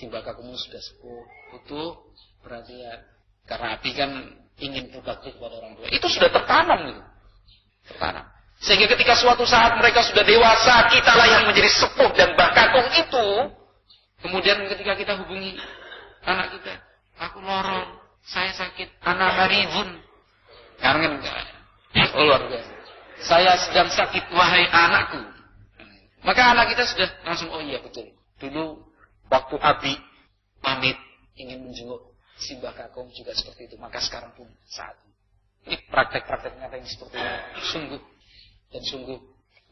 simbakakumu sudah sepuh, butuh perhatian. Karena Abi kan ingin berbakti kepada orang tua. Itu sudah tertanam gitu. Tertanam. Sehingga ketika suatu saat mereka sudah dewasa, kitalah yang menjadi sepuh dan bakakung itu. Kemudian ketika kita hubungi anak kita, aku lorong, saya sakit, anak maridun. Karena luar biasa. Saya sedang sakit, wahai anakku. Maka anak kita sudah langsung, oh iya betul. Dulu waktu Abi pamit ingin menjenguk simbah kakung juga seperti itu. Maka sekarang pun saat ini praktek-praktek nyata yang seperti ini sungguh dan sungguh,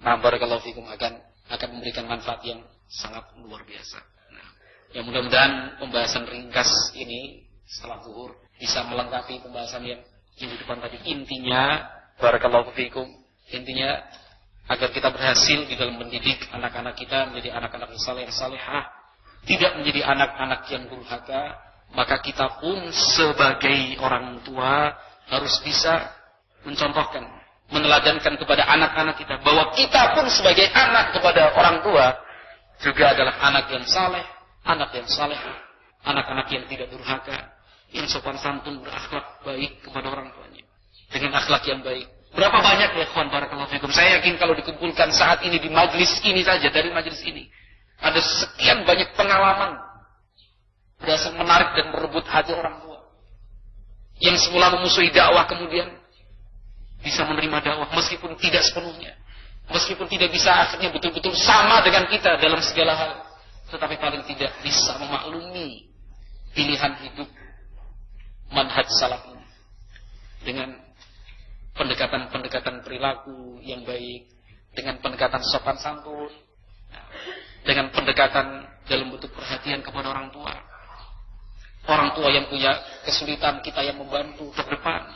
nah barakallahu fikum akan memberikan manfaat yang sangat luar biasa. Nah, ya mudah-mudahan pembahasan ringkas ini setelah zuhur bisa melengkapi pembahasan yang di depan tadi. Intinya barakallahu fikum, intinya agar kita berhasil di dalam mendidik anak-anak kita menjadi anak-anak yang saleh salehah, tidak menjadi anak-anak yang durhaka. Maka kita pun sebagai orang tua harus bisa mencontohkan, meneladankan kepada anak-anak kita bahwa kita pun sebagai anak kepada orang tua juga adalah anak yang saleh, anak yang saleh, anak-anak yang tidak durhaka, yang sopan santun, berakhlak baik kepada orang tuanya dengan akhlak yang baik. Berapa banyak ya ikhwan barakallahu fikum. Saya yakin kalau dikumpulkan saat ini di majlis ini saja, dari majlis ini ada sekian banyak pengalaman berhasil menarik dan merebut hati orang tua yang semula memusuhi dakwah kemudian bisa menerima dakwah meskipun tidak sepenuhnya, meskipun tidak bisa akhirnya betul-betul sama dengan kita dalam segala hal, tetapi paling tidak bisa memaklumi pilihan hidup manhaj salaf ini dengan pendekatan-pendekatan perilaku yang baik, dengan pendekatan sopan santun, dengan pendekatan dalam bentuk perhatian kepada orang tua. Orang tua yang punya kesulitan, kita yang membantu terdepan.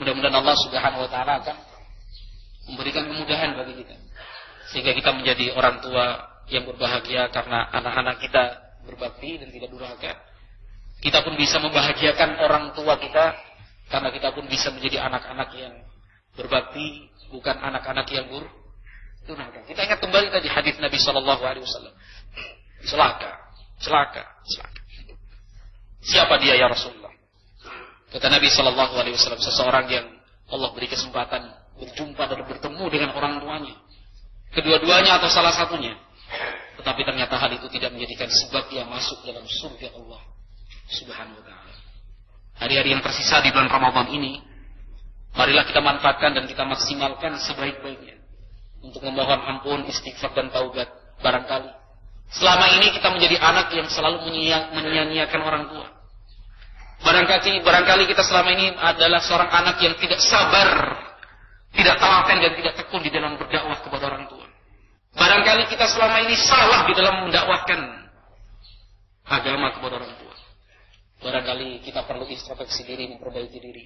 Mudah-mudahan Allah Subhanahu wa taala akan memberikan kemudahan bagi kita sehingga kita menjadi orang tua yang berbahagia karena anak-anak kita berbakti dan tidak durhaka. Kita pun bisa membahagiakan orang tua kita karena kita pun bisa menjadi anak-anak yang berbakti, bukan anak-anak yang durhaka. Kita ingat kembali tadi hadis Nabi sallallahu alaihi wasallam. Celaka. Siapa dia ya Rasulullah? Kata Nabi sallallahu alaihi wasallam, seseorang yang Allah beri kesempatan berjumpa dan bertemu dengan orang tuanya, kedua-duanya atau salah satunya, tetapi ternyata hal itu tidak menjadikan sebab dia masuk dalam surga Allah Subhanahu wa taala. Hari-hari yang tersisa di bulan Ramadan ini, marilah kita manfaatkan dan kita maksimalkan sebaik-baiknya untuk memohon ampun, istighfar dan taubat. Barangkali selama ini kita menjadi anak yang selalu menyia-nyiakan orang tua. Barangkali kita selama ini adalah seorang anak yang tidak sabar, tidak telaten dan tidak tekun di dalam berdakwah kepada orang tua. Barangkali kita selama ini salah di dalam mendakwahkan agama kepada orang tua. Barangkali kita perlu introspeksi diri, memperbaiki diri.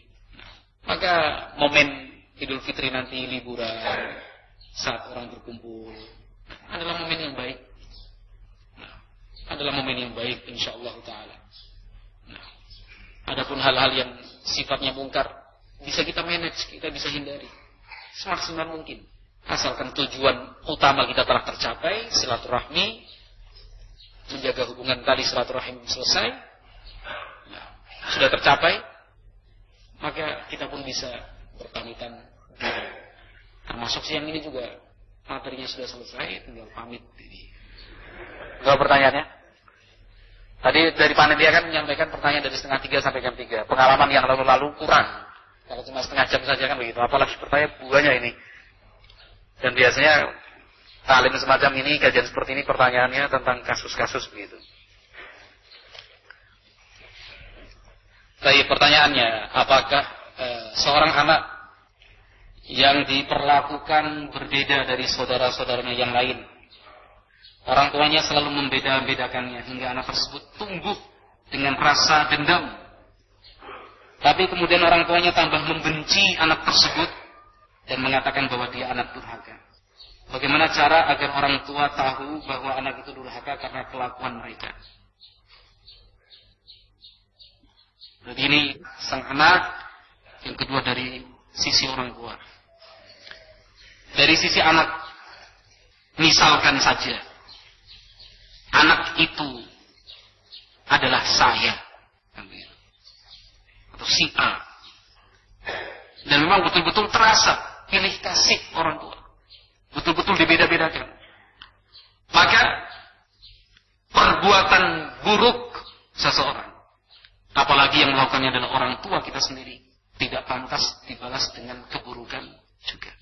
Maka momen Idul Fitri nanti, liburan, saat orang berkumpul, adalah momen yang baik. Adalah momen yang baik insyaallah taala. Adapun hal-hal yang sifatnya mungkar bisa kita manage, kita bisa hindari semaksimal mungkin. Asalkan tujuan utama kita telah tercapai, silaturahmi, menjaga hubungan tali silaturahim selesai, sudah tercapai, maka kita pun bisa berpamitan diri. Termasuk siang ini juga materinya sudah selesai, tinggal pamit. Gak pertanyaannya? Tadi dari panitia kan menyampaikan pertanyaan dari 2:30 sampai jam 3. Pengalaman yang lalu-lalu kurang. Kalau cuma setengah jam saja kan begitu. Apalagi pertanyaan buahnya ini. Dan biasanya talim semacam ini, kajian seperti ini, pertanyaannya tentang kasus-kasus begitu. Tapi pertanyaannya, apakah seorang anak yang diperlakukan berbeda dari saudara-saudaranya yang lain, orang tuanya selalu membeda-bedakannya hingga anak tersebut tumbuh dengan rasa dendam, tapi kemudian orang tuanya tambah membenci anak tersebut dan mengatakan bahwa dia anak durhaka. Bagaimana cara agar orang tua tahu bahwa anak itu durhaka karena kelakuan mereka? Jadi ini sang anak, yang kedua dari sisi orang tua. Dari sisi anak, misalkan saja anak itu adalah saya, atau si A. Dan memang betul-betul terasa pilih kasih orang tua, betul-betul dibeda-bedakan. Maka perbuatan buruk seseorang, apalagi yang melakukannya adalah orang tua kita sendiri, tidak pantas dibalas dengan keburukan juga.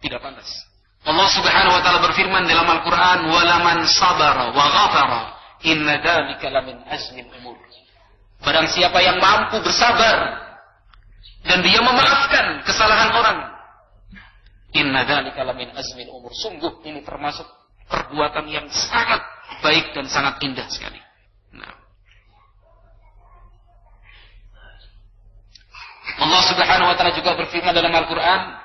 Tidak pantas. Allah Subhanahu wa taala berfirman dalam Al-Qur'an, "Walaman sabara wa ghafara, inna dzalika lamin azmil umur." Barang siapa yang mampu bersabar dan dia memaafkan kesalahan orang, inna dzalika lamin azmil umur. Sungguh ini termasuk perbuatan yang sangat baik dan sangat indah sekali. Nah, Allah Subhanahu wa taala juga berfirman dalam Al-Qur'an,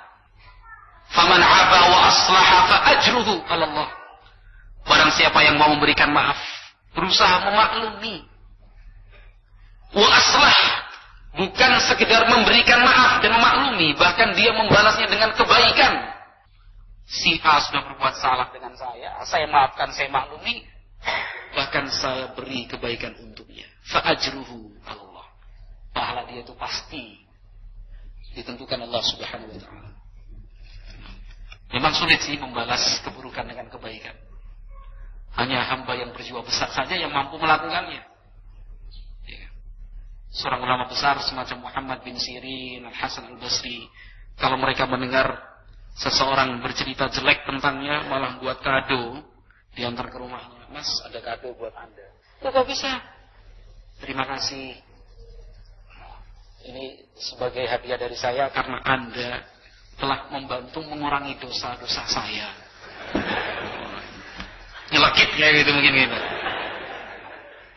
"Faman 'afa wa aslaha fa ajruhu 'ala Allah." Barang siapa yang mau memberikan maaf, berusaha memaklumi. Wa aslah, bukan sekedar memberikan maaf dan memaklumi, bahkan dia membalasnya dengan kebaikan. Si A sudah berbuat salah dengan saya maafkan, saya maklumi, bahkan saya beri kebaikan untuknya. Fa ajruhu 'ala Allah. Pahala dia itu pasti ditentukan Allah Subhanahu wa taala. Memang sulit sih membalas keburukan dengan kebaikan. Hanya hamba yang berjiwa besar saja yang mampu melakukannya. Ya. Seorang ulama besar semacam Muhammad bin Sirin, Al-Hasan Al-Basri, kalau mereka mendengar seseorang bercerita jelek tentangnya, malah buat kado, diantar ke rumahnya. "Mas, ada kado buat Anda." "Oh, kok bisa?" "Terima kasih. Ini sebagai hadiah dari saya karena Anda telah membantu mengurangi dosa-dosa saya." Nyelekit kayak gitu mungkin gitu.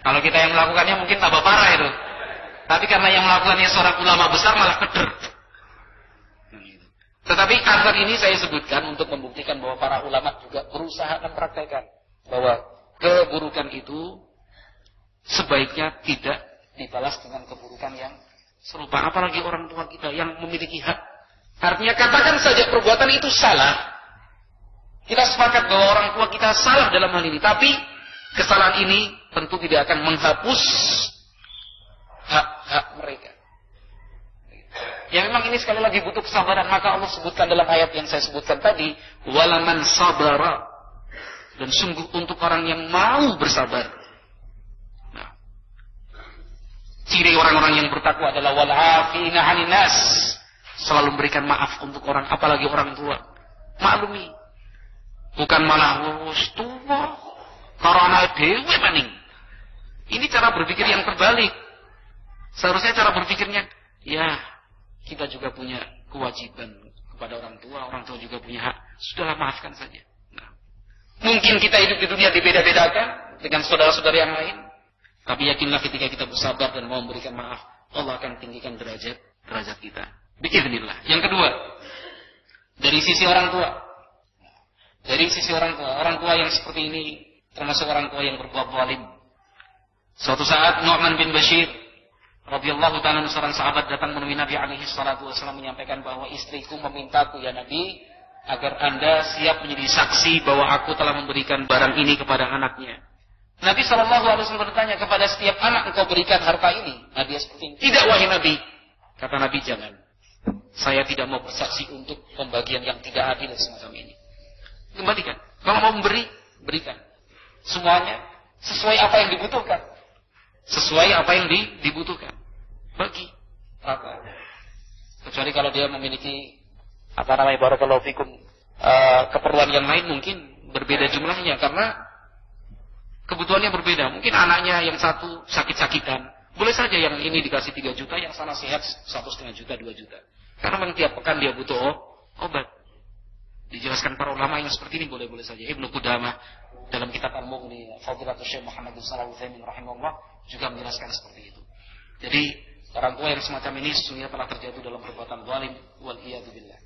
Kalau kita yang melakukannya mungkin tambah parah itu. Tapi karena yang melakukannya seorang ulama besar malah keder. Tetapi asar ini saya sebutkan untuk membuktikan bahwa para ulama juga berusaha mempraktekkan bahwa keburukan itu sebaiknya tidak dibalas dengan keburukan yang serupa. Apalagi orang tua kita yang memiliki hak. Artinya katakan saja perbuatan itu salah. Kita sepakat bahwa orang tua kita salah dalam hal ini. Tapi kesalahan ini tentu tidak akan menghapus hak-hak mereka. Ya memang ini sekali lagi butuh kesabaran. Maka Allah sebutkan dalam ayat yang saya sebutkan tadi, "Walaman sabara." Dan sungguh untuk orang yang mau bersabar. Nah, ciri orang-orang yang bertakwa adalah wal'afina 'anil nas. Selalu memberikan maaf untuk orang, apalagi orang tua. Maklumi. Bukan malah tua karena dewe maning. Ini cara berpikir yang terbalik. Seharusnya cara berpikirnya, ya kita juga punya kewajiban kepada orang tua juga punya hak. Sudahlah, maafkan saja. Nah, mungkin kita hidup di dunia dibeda-bedakan dengan saudara-saudara yang lain, tapi yakinlah ketika kita bersabar dan mau memberikan maaf, Allah akan tinggikan derajat kita. Biiznillah. Yang kedua, dari sisi orang tua. Dari sisi orang tua yang seperti ini termasuk orang tua yang berbuat zalim. Suatu saat Nu'man bin Bashir radhiyallahu ta'ala seorang sahabat datang menemui Nabi alaihi salatu wasallam menyampaikan bahwa istriku memintaku ya Nabi agar Anda siap menjadi saksi bahwa aku telah memberikan barang ini kepada anaknya. Nabi sallallahu alaihi wasallam bertanya, kepada setiap anak engkau berikan harta ini? Hadiah seperti ini? Tidak wahai Nabi. Kata Nabi, jangan. Saya tidak mau bersaksi untuk pembagian yang tidak adil semacam ini. Kembalikan. Kalau mau memberi, berikan. Semuanya sesuai apa yang dibutuhkan. Sesuai apa yang dibutuhkan. Bagi. Apa? Kecuali kalau dia memiliki barakallahu fikum keperluan yang lain, mungkin berbeda jumlahnya karena kebutuhannya berbeda. Mungkin anaknya yang satu sakit-sakitan, boleh saja yang ini dikasih 3 juta, yang sana sehat 1,5 juta, 2 juta. Karena memang tiap pekan dia butuh obat. Dijelaskan para ulama yang seperti ini boleh-boleh saja. Ibnu Qudamah dalam kitab Al-Mughni, Fadilatul Syekh Muhammad bin Shalih Al-Utsaimin rahimahullah juga menjelaskan seperti itu. Jadi orang tua yang semacam ini sesungguhnya telah terjatuh dalam perbuatan zalim, wal iyadu billah.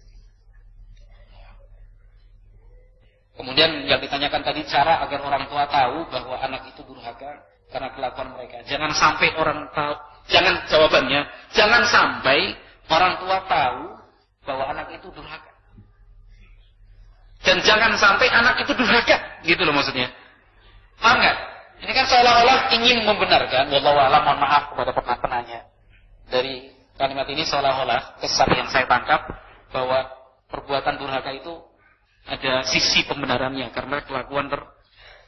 Kemudian yang ditanyakan tadi, cara agar orang tua tahu bahwa anak itu durhaka karena kelakuan mereka. Jangan sampai orang tahu, jangan sampai orang tua tahu bahwa anak itu durhaka. Dan jangan sampai anak itu durhaka, gitu loh maksudnya. Paham nggak? seolah-olah ingin membenarkan, wallahu a'lam, mohon maaf kepada penanya. Dari kalimat ini seolah-olah kesan yang saya tangkap bahwa perbuatan durhaka itu ada sisi pembenarannya karena kelakuan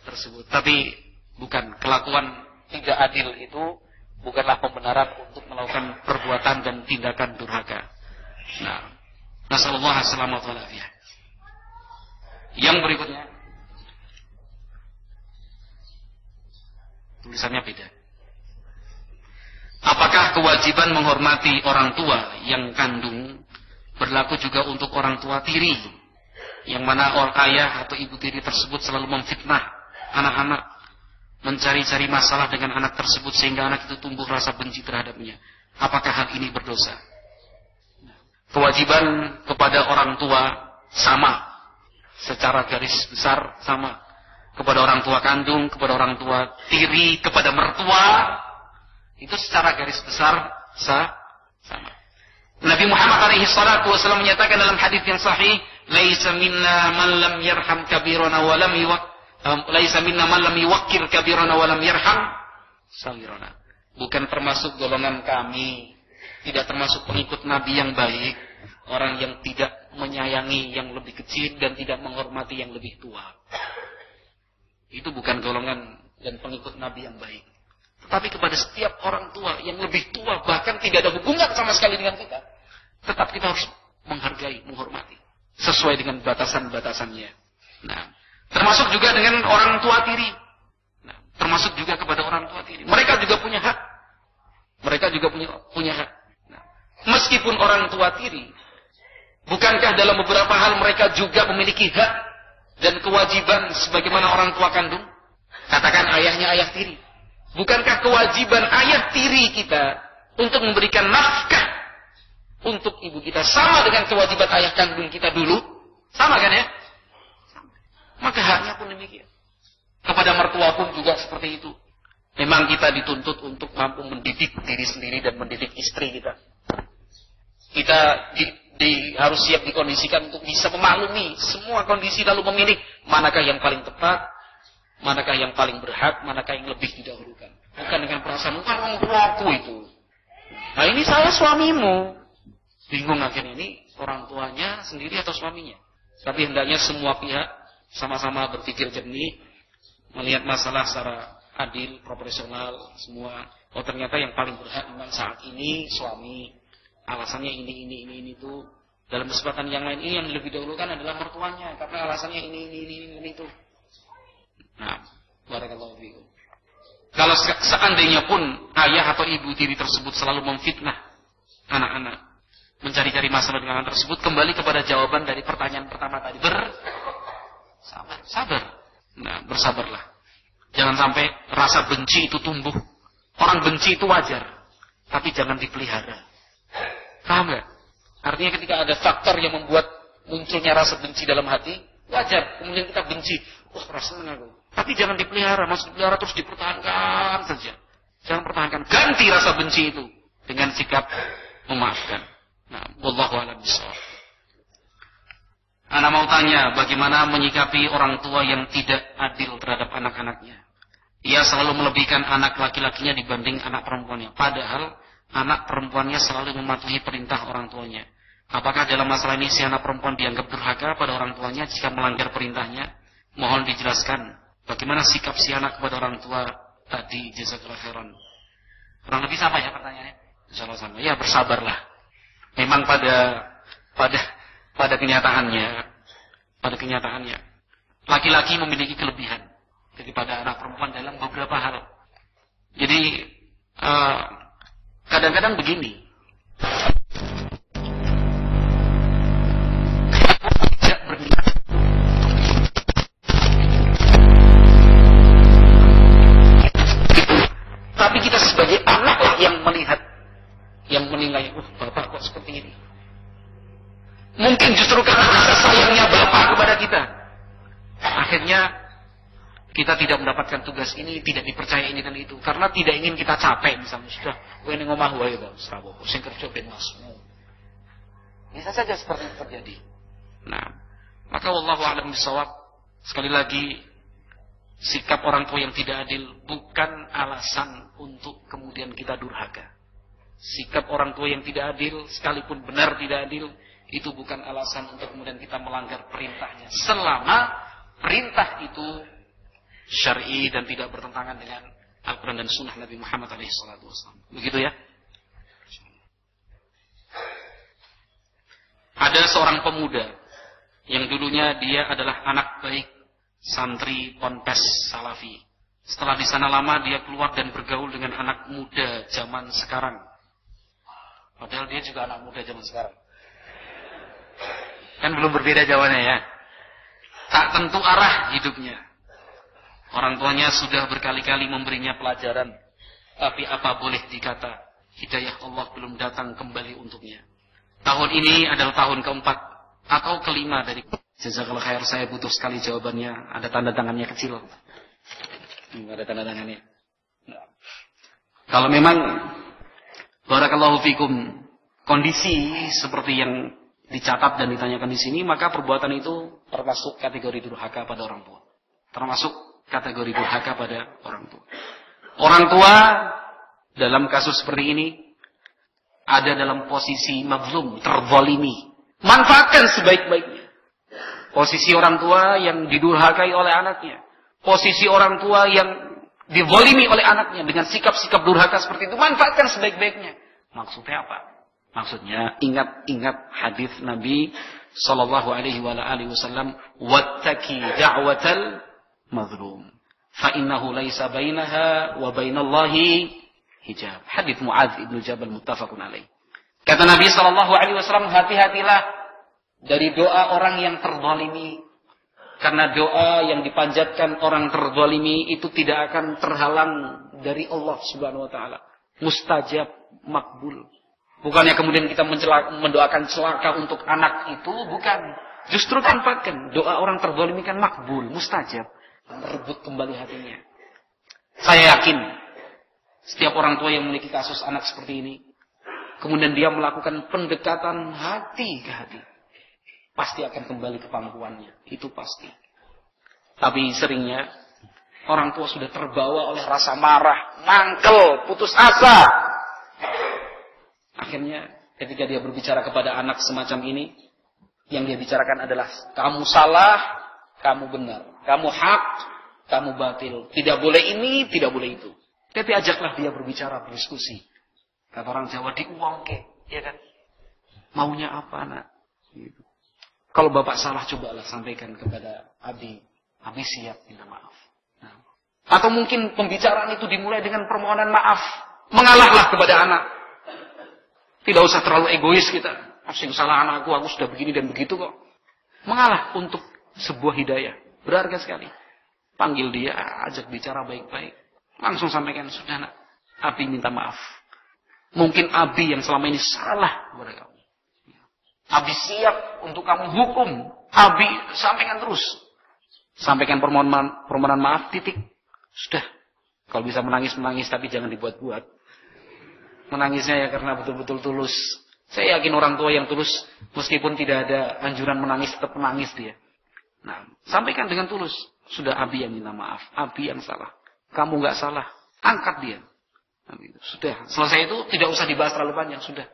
tersebut. Tapi bukan, kelakuan tidak adil itu bukanlah pembenaran untuk melakukan perbuatan dan tindakan durhaka. Nah, nasallallahu alaihi wa sallam. Yang berikutnya, tulisannya beda. Apakah kewajiban menghormati orang tua yang kandung berlaku juga untuk orang tua tiri, yang mana orang ayah atau ibu tiri tersebut selalu memfitnah anak-anak, mencari-cari masalah dengan anak tersebut sehingga anak itu tumbuh rasa benci terhadapnya? Apakah hal ini berdosa? Kewajiban kepada orang tua sama, secara garis besar sama. Kepada orang tua kandung, kepada orang tua tiri, kepada mertua, itu secara garis besar sama. Nabi Muhammad alaihi salatu wasallam menyatakan dalam hadis yang sahih, "Laisa minna man lam yarham kabirana wa lam laisa minna man lam yuwaqqir kabirana wa lam yarham saghirana." Bukan termasuk golongan kami, tidak termasuk pengikut Nabi yang baik, orang yang tidak menyayangi yang lebih kecil dan tidak menghormati yang lebih tua. Itu bukan golongan dan pengikut Nabi yang baik. Tetapi kepada setiap orang tua yang lebih tua, bahkan tidak ada hubungan sama sekali dengan kita, tetap kita harus menghargai, menghormati sesuai dengan batasan-batasannya. Nah, termasuk juga dengan orang tua tiri. Nah, termasuk juga kepada orang tua tiri. Mereka juga punya hak. Mereka juga punya hak. Nah, meskipun orang tua tiri, bukankah dalam beberapa hal mereka juga memiliki hak dan kewajiban sebagaimana orang tua kandung? Katakan ayahnya ayah tiri. Bukankah kewajiban ayah tiri kita untuk memberikan nafkah untuk ibu kita sama dengan kewajiban ayah kandung kita dulu? Sama kan ya? Sama. Maka haknya pun demikian. Kepada mertua pun juga seperti itu. Memang kita dituntut untuk mampu mendidik diri sendiri dan mendidik istri kita. Kita harus siap dikondisikan untuk bisa memaklumi semua kondisi, lalu memilih manakah yang paling tepat, manakah yang paling berhak, manakah yang lebih didahulukan. Bukan dengan perasaan, bukan orang tuaku itu. Nah ini saya suamimu. Bingung akhirnya, ini orang tuanya sendiri atau suaminya. Tapi hendaknya semua pihak sama-sama berpikir jernih, melihat masalah secara adil, proporsional, semua. Oh ternyata yang paling berhak memang saat ini suami. Alasannya ini itu. Dalam kesempatan yang lain ini yang lebih dahulukan adalah mertuanya, karena alasannya ini itu. Nah, barakallahu fiikum. Kalau seandainya pun ayah atau ibu tiri tersebut selalu memfitnah anak-anak, mencari-cari masalah dengan anak tersebut, kembali kepada jawaban dari pertanyaan pertama tadi. Sabar. Nah, bersabarlah. Jangan sampai rasa benci itu tumbuh. Orang benci itu wajar, tapi jangan dipelihara. Paham gak? Artinya ketika ada faktor yang membuat munculnya rasa benci dalam hati, wajar. Kemudian kita benci. Wah, rasanya aku. Tapi jangan dipelihara. Maksud dipelihara terus dipertahankan saja. Jangan pertahankan. Ganti rasa benci itu dengan sikap memaafkan. Nah, wallahu a'lam bishawab. Ana mau tanya, bagaimana menyikapi orang tua yang tidak adil terhadap anak-anaknya? Ia selalu melebihkan anak laki-lakinya dibanding anak perempuannya. Padahal anak perempuannya selalu mematuhi perintah orang tuanya. Apakah dalam masalah ini si anak perempuan dianggap durhaka pada orang tuanya jika melanggar perintahnya? Mohon dijelaskan bagaimana sikap si anak kepada orang tua tadi. Jazakallahu khairan. Kurang lebih sama ya pertanyaannya? Insyaallah sama. Ya, bersabarlah. Memang pada kenyataannya laki-laki memiliki kelebihan daripada anak perempuan dalam beberapa hal. Jadi kadang-kadang begini, tidak berniat tapi kita sebagai anak lah yang melihat, yang menilai, bapak kok seperti ini. Mungkin justru karena rasa sayangnya bapak kepada kita, akhirnya kita tidak mendapatkan tugas ini, tidak dipercaya ini dan itu, karena tidak ingin kita capek. Misalnya sudah, ini ngomah wae to, serabu, sing kerja ben masmu. Bisa saja seperti itu terjadi. Nah, maka wallahu a'lam bishawab. Sekali lagi, sikap orang tua yang tidak adil bukan alasan untuk kemudian kita durhaka. Sikap orang tua yang tidak adil, sekalipun benar tidak adil, itu bukan alasan untuk kemudian kita melanggar perintahnya. Selama perintah itu syar'i dan tidak bertentangan dengan Al-Quran dan Sunnah Nabi Muhammad SAW. Begitu ya. Ada seorang pemuda yang dulunya dia adalah anak baik santri ponpes salafi. Setelah di sana lama dia keluar dan bergaul dengan anak muda zaman sekarang. Padahal dia juga anak muda zaman sekarang. Kan belum berbeda jawabannya ya. Tak tentu arah hidupnya. Orang tuanya sudah berkali-kali memberinya pelajaran. Tapi apa boleh dikata, hidayah Allah belum datang kembali untuknya. Tahun ini adalah tahun keempat atau kelima dari jazakallahu khair. Saya butuh sekali jawabannya. Ada tanda tangannya kecil. Ada tanda tangannya. Kalau memang barakallahu fikum kondisi seperti yang dicatat dan ditanyakan di sini, maka perbuatan itu termasuk kategori durhaka pada orang tua. Termasuk kategori durhaka pada orang tua. Orang tua dalam kasus seperti ini ada dalam posisi mazlum, terzalimi. Manfaatkan sebaik-baiknya. Posisi orang tua yang didurhakai oleh anaknya. Posisi orang tua yang dizalimi oleh anaknya dengan sikap-sikap durhaka seperti itu. Manfaatkan sebaik-baiknya. Maksudnya apa? Maksudnya ingat hadis Nabi sallallahu alaihi wasallam, wattaqi da'watal mazlum fa innahu laisa bainaha wa bainallahi hijab. Hadis Muadz ibnu Jabal muttafaqun alaih. Kata Nabi sallallahu alaihi wasallam, hati-hatilah dari doa orang yang terzalimi. Karena doa yang dipanjatkan orang terzalimi itu tidak akan terhalang dari Allah Subhanahu wa taala. Mustajab, makbul. Bukannya kemudian kita mendoakan celaka untuk anak itu, bukan. Justru tempatkan doa orang terzalimi kan makbul, mustajab. Merebut kembali hatinya. Saya yakin setiap orang tua yang memiliki kasus anak seperti ini, kemudian dia melakukan pendekatan hati ke hati, pasti akan kembali ke pangkuannya. Itu pasti. Tapi seringnya orang tua sudah terbawa oleh rasa marah, mangkel, putus asa. Akhirnya ketika dia berbicara kepada anak semacam ini, yang dia bicarakan adalah kamu salah, kamu benar, kamu hak, kamu batil. Tidak boleh ini, tidak boleh itu. Tapi ajaklah dia berbicara, berdiskusi. Kata orang Jawa, diuangke, ya kan? Maunya apa nak? Gitu. Kalau bapak salah, cobalah sampaikan kepada Abi. Abi siap minta maaf. Nah. Atau mungkin pembicaraan itu dimulai dengan permohonan maaf. Mengalahlah kepada anak. Tidak usah terlalu egois kita. Asing salah anakku, aku sudah begini dan begitu kok. Mengalah untuk sebuah hidayah. Berharga sekali. Panggil dia, ajak bicara baik-baik. Langsung sampaikan, sudah nak, Abi minta maaf. Mungkin Abi yang selama ini salah kepada kamu. Abi siap untuk kamu hukum. Abi sampaikan terus. Sampaikan permohonan maaf, titik. Sudah. Kalau bisa menangis, tapi jangan dibuat-buat. Menangisnya ya karena betul-betul tulus. Saya yakin orang tua yang tulus, meskipun tidak ada anjuran menangis, tetap menangis dia. Nah, sampaikan dengan tulus. Sudah Abi yang minta maaf. Abi yang salah. Kamu nggak salah. Angkat dia. Sudah. Selesai itu tidak usah dibahas terlalu panjang. Sudah.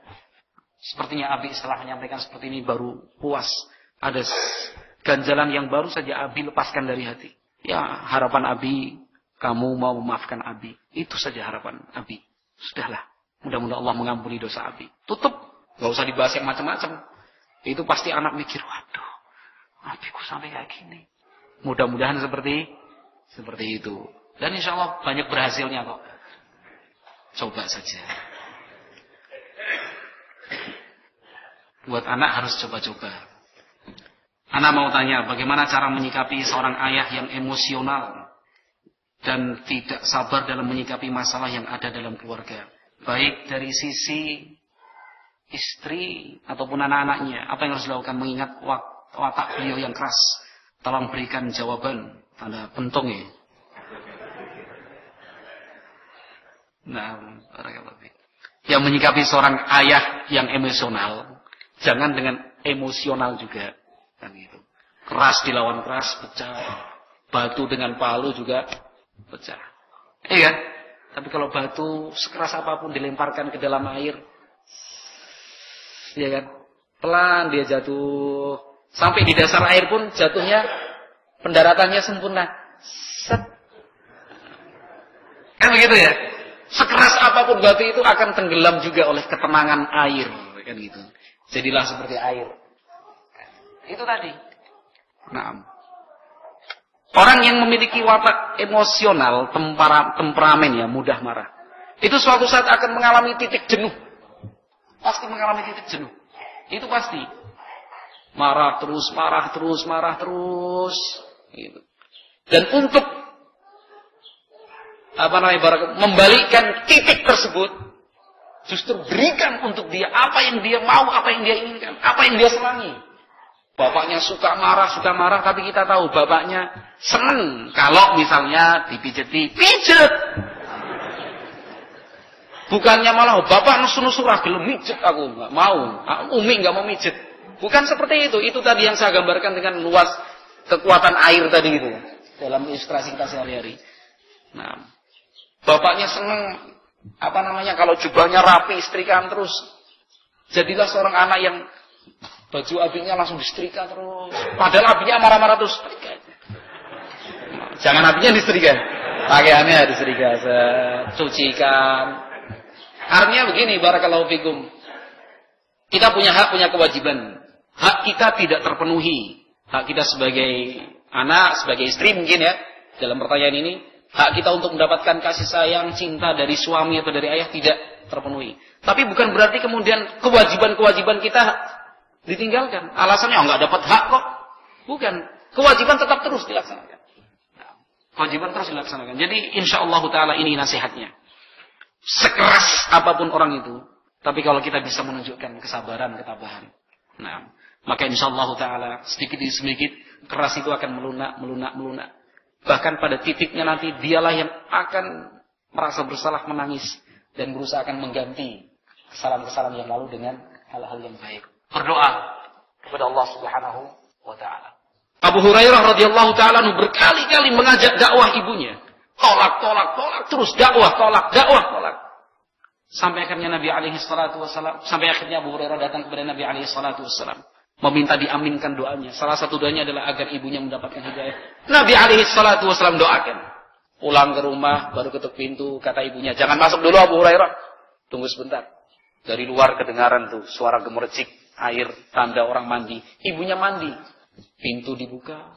Sepertinya Abi setelah menyampaikan seperti ini baru puas. Ada ganjalan yang baru saja Abi lepaskan dari hati. Ya, harapan Abi, kamu mau memaafkan Abi. Itu saja harapan Abi. Sudahlah. Mudah-mudahan Allah mengampuni dosa Abi. Tutup. Gak usah dibahas yang macam-macam. Itu pasti anak mikir, waduh, Abiku sampai kayak gini. Mudah-mudahan seperti itu. Dan insya Allah banyak berhasilnya kok. Coba saja. Buat anak harus coba-coba. Anak mau tanya, bagaimana cara menyikapi seorang ayah yang emosional dan tidak sabar dalam menyikapi masalah yang ada dalam keluarga. Baik dari sisi istri ataupun anak-anaknya. Apa yang harus dilakukan mengingat watak beliau yang keras. Tolong berikan jawaban. Tanda pentung ya. Nah, yang menyikapi seorang ayah yang emosional, jangan dengan emosional juga. Kan gitu. Keras dilawan keras, pecah. Batu dengan palu juga pecah. Iya kan? Tapi kalau batu sekeras apapun dilemparkan ke dalam air, iya kan? Pelan dia jatuh. Sampai di dasar air pun jatuhnya, pendaratannya sempurna. Set. Kan begitu ya? Sekeras apapun batu itu akan tenggelam juga oleh ketenangan air. Kan gitu. Jadilah seperti air. Itu tadi. Nah, orang yang memiliki watak emosional, temperamen ya, mudah marah. Itu suatu saat akan mengalami titik jenuh. Pasti mengalami titik jenuh. Itu pasti. Marah terus. Gitu. Dan untuk membalikkan titik tersebut, justru berikan untuk dia apa yang dia mau, apa yang dia inginkan, apa yang dia senangi. Bapaknya suka marah, tapi kita tahu bapaknya seneng kalau misalnya dipijeti, pijet. Bukannya malah bapak nusu-nusu gelem mijet, aku nggak mau, Umi nggak mau mijet. Bukan seperti itu. Itu tadi yang saya gambarkan dengan luas kekuatan air tadi itu ya, dalam ilustrasi kita sehari-hari. Nah, bapaknya seneng kalau jubahnya rapi, istrikan terus. Jadilah seorang anak yang baju abinya langsung disetrika terus. Padahal abinya marah-marah terus. Jangan abinya disetrika, pakaiannya disetrika, cucikan. Artinya begini, barakallahu fikum. Kita punya hak, punya kewajiban. Hak kita tidak terpenuhi. Hak kita sebagai anak, sebagai istri mungkin ya, dalam pertanyaan ini, hak kita untuk mendapatkan kasih sayang, cinta dari suami atau dari ayah tidak terpenuhi. Tapi bukan berarti kemudian kewajiban-kewajiban kita ditinggalkan. Alasannya nggak dapat hak kok. Bukan. Kewajiban tetap terus dilaksanakan. Kewajiban terus dilaksanakan. Jadi insyaallah taala ini nasihatnya. Sekeras apapun orang itu, tapi kalau kita bisa menunjukkan kesabaran, ketabahan, nah, maka insyaallah taala sedikit demi sedikit keras itu akan melunak. Bahkan pada titiknya nanti dialah yang akan merasa bersalah, menangis dan berusaha akan mengganti kesalahan-kesalahan yang lalu dengan hal-hal yang baik. Berdoa kepada Allah Subhanahu wa taala. Abu Hurairah radhiyallahu taala berkali-kali mengajak dakwah ibunya. Tolak terus dakwah, tolak. Sampai akhirnya Nabi alaihi salatu wasallam, Abu Hurairah datang kepada Nabi alaihi salatu wasallam, meminta diaminkan doanya. Salah satu doanya adalah agar ibunya mendapatkan hidayah. Nabi alaihi salatu wasallam doakan. Pulang ke rumah, baru ketuk pintu, kata ibunya, "Jangan masuk dulu Abu Hurairah. Tunggu sebentar." Dari luar kedengaran tuh suara gemercik air, tanda orang mandi. Ibunya mandi. Pintu dibuka.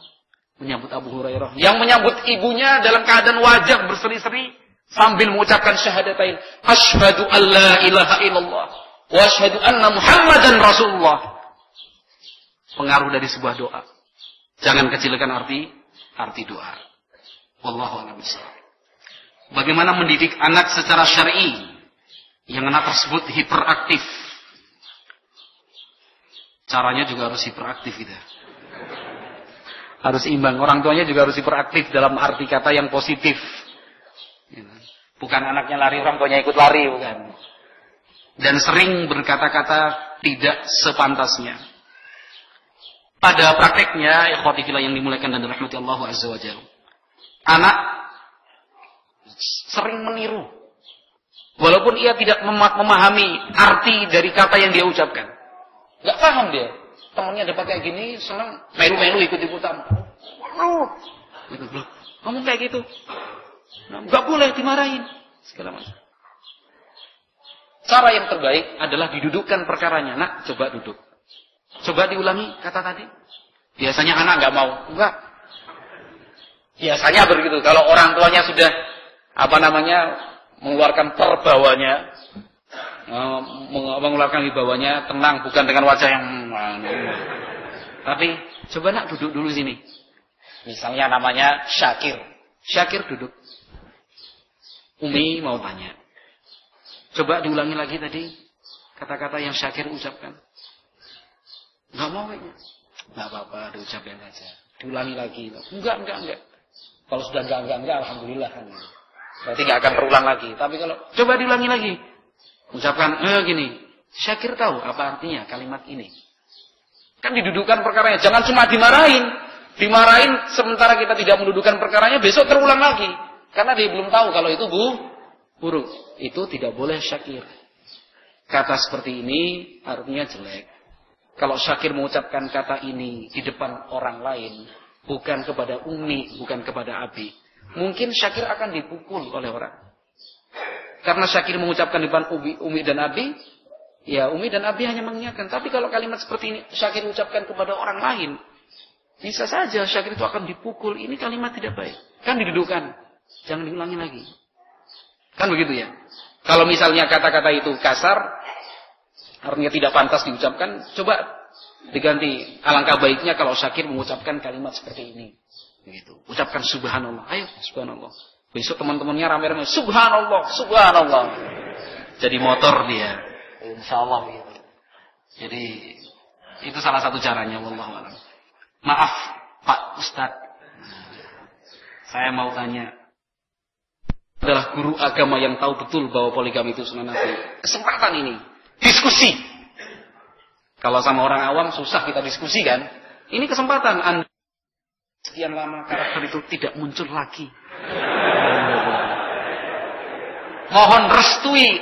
Menyambut Abu Hurairah. Yang menyambut ibunya dalam keadaan wajah berseri-seri sambil mengucapkan syahadatain. Asyhadu an la ilaha illallah wa asyhadu anna Muhammadan Rasulullah. Pengaruh dari sebuah doa. Jangan kecilkan arti doa. Wallahu a'lam bishawab. Bagaimana mendidik anak secara syar'i yang anak tersebut hiperaktif? Caranya juga harus hiperaktif gitu. Harus imbang. Orang tuanya juga harus hiperaktif dalam arti kata yang positif. Bukan anaknya lari, orang tuanya ikut lari, bukan. Dan sering berkata-kata tidak sepantasnya. Pada prakteknya, ikhwati fillah yang dimuliakan dan dirahmati Allah Azza wa Jalla, anak sering meniru. Walaupun ia tidak memahami arti dari kata yang dia ucapkan. Gak paham dia. Temannya ada pakai gini, senang, melu-melu ikut-ikutan. Gitu, ngomong kayak gitu. Gak boleh dimarahin. Segala macam. Cara yang terbaik adalah didudukkan perkaranya. Nak, coba duduk. Coba diulangi kata tadi. Biasanya anak gak mau. Enggak. Biasanya begitu. Kalau orang tuanya sudah mengeluarkan perbawanya, mengeluarkan wibawanya, tenang, bukan dengan wajah yang tapi coba nak duduk dulu sini. Misalnya namanya Syakir duduk. Umi mau tanya. Coba diulangi lagi tadi kata-kata yang Syakir ucapkan. Enggak mau kayaknya. Enggak apa-apa, diucapkan saja. Diulangi lagi. Enggak. Kalau sudah enggak, alhamdulillah kan. Berarti enggak akan terulang lagi. Tapi kalau coba diulangi lagi. Ucapkan gini, Syakir tahu apa artinya kalimat ini. Kan didudukkan perkaranya, jangan cuma dimarahin. Dimarahin sementara kita tidak mendudukan perkaranya, besok terulang lagi. Karena dia belum tahu kalau itu buruk. Itu tidak boleh syakir. Kata seperti ini artinya jelek. Kalau syakir mengucapkan kata ini di depan orang lain, bukan kepada Umi, bukan kepada Abi, mungkin syakir akan dipukul oleh orang. Karena syakir mengucapkan di depan Umi dan Abi, ya Umi dan Abi hanya mengingatkan. Tapi kalau kalimat seperti ini syakir ucapkan kepada orang lain, bisa saja syakir itu akan dipukul. Ini kalimat tidak baik. Kan didudukan. Jangan diulangi lagi. Kan begitu ya. Kalau misalnya kata-kata itu kasar, artinya tidak pantas diucapkan, coba diganti. Alangkah baiknya kalau syakir mengucapkan kalimat seperti ini. Begitu. Ucapkan subhanallah. Ayo subhanallah. Besok teman-temannya rame-rame, subhanallah, subhanallah. Jadi motor dia. Insyaallah gitu. Jadi itu salah satu caranya, wallahu a'lam. Maaf, Pak Ustadz. Saya mau tanya. Adalah guru agama yang tahu betul bahwa poligami itu sunnah Nabi. Kesempatan ini, diskusi. Kalau sama orang awam susah kita diskusi kan? Ini kesempatan Anda. Sekian lama karakter itu tidak muncul lagi. Mohon restui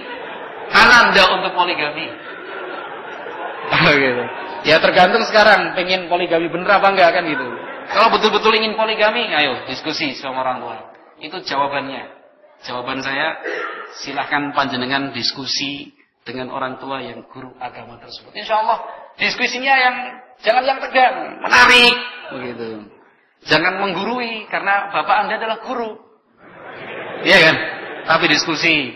Ananda untuk poligami. Gitu. Ya tergantung sekarang pengen poligami bener apa enggak kan gitu. Kalau betul-betul ingin poligami, ayo diskusi sama orang tua. Itu jawabannya. Jawaban saya, silahkan panjenengan diskusi dengan orang tua yang guru agama tersebut. Insyaallah diskusinya jangan yang tegang, menarik begitu. Jangan menggurui karena bapak Anda adalah guru. Iya kan? Tapi diskusi.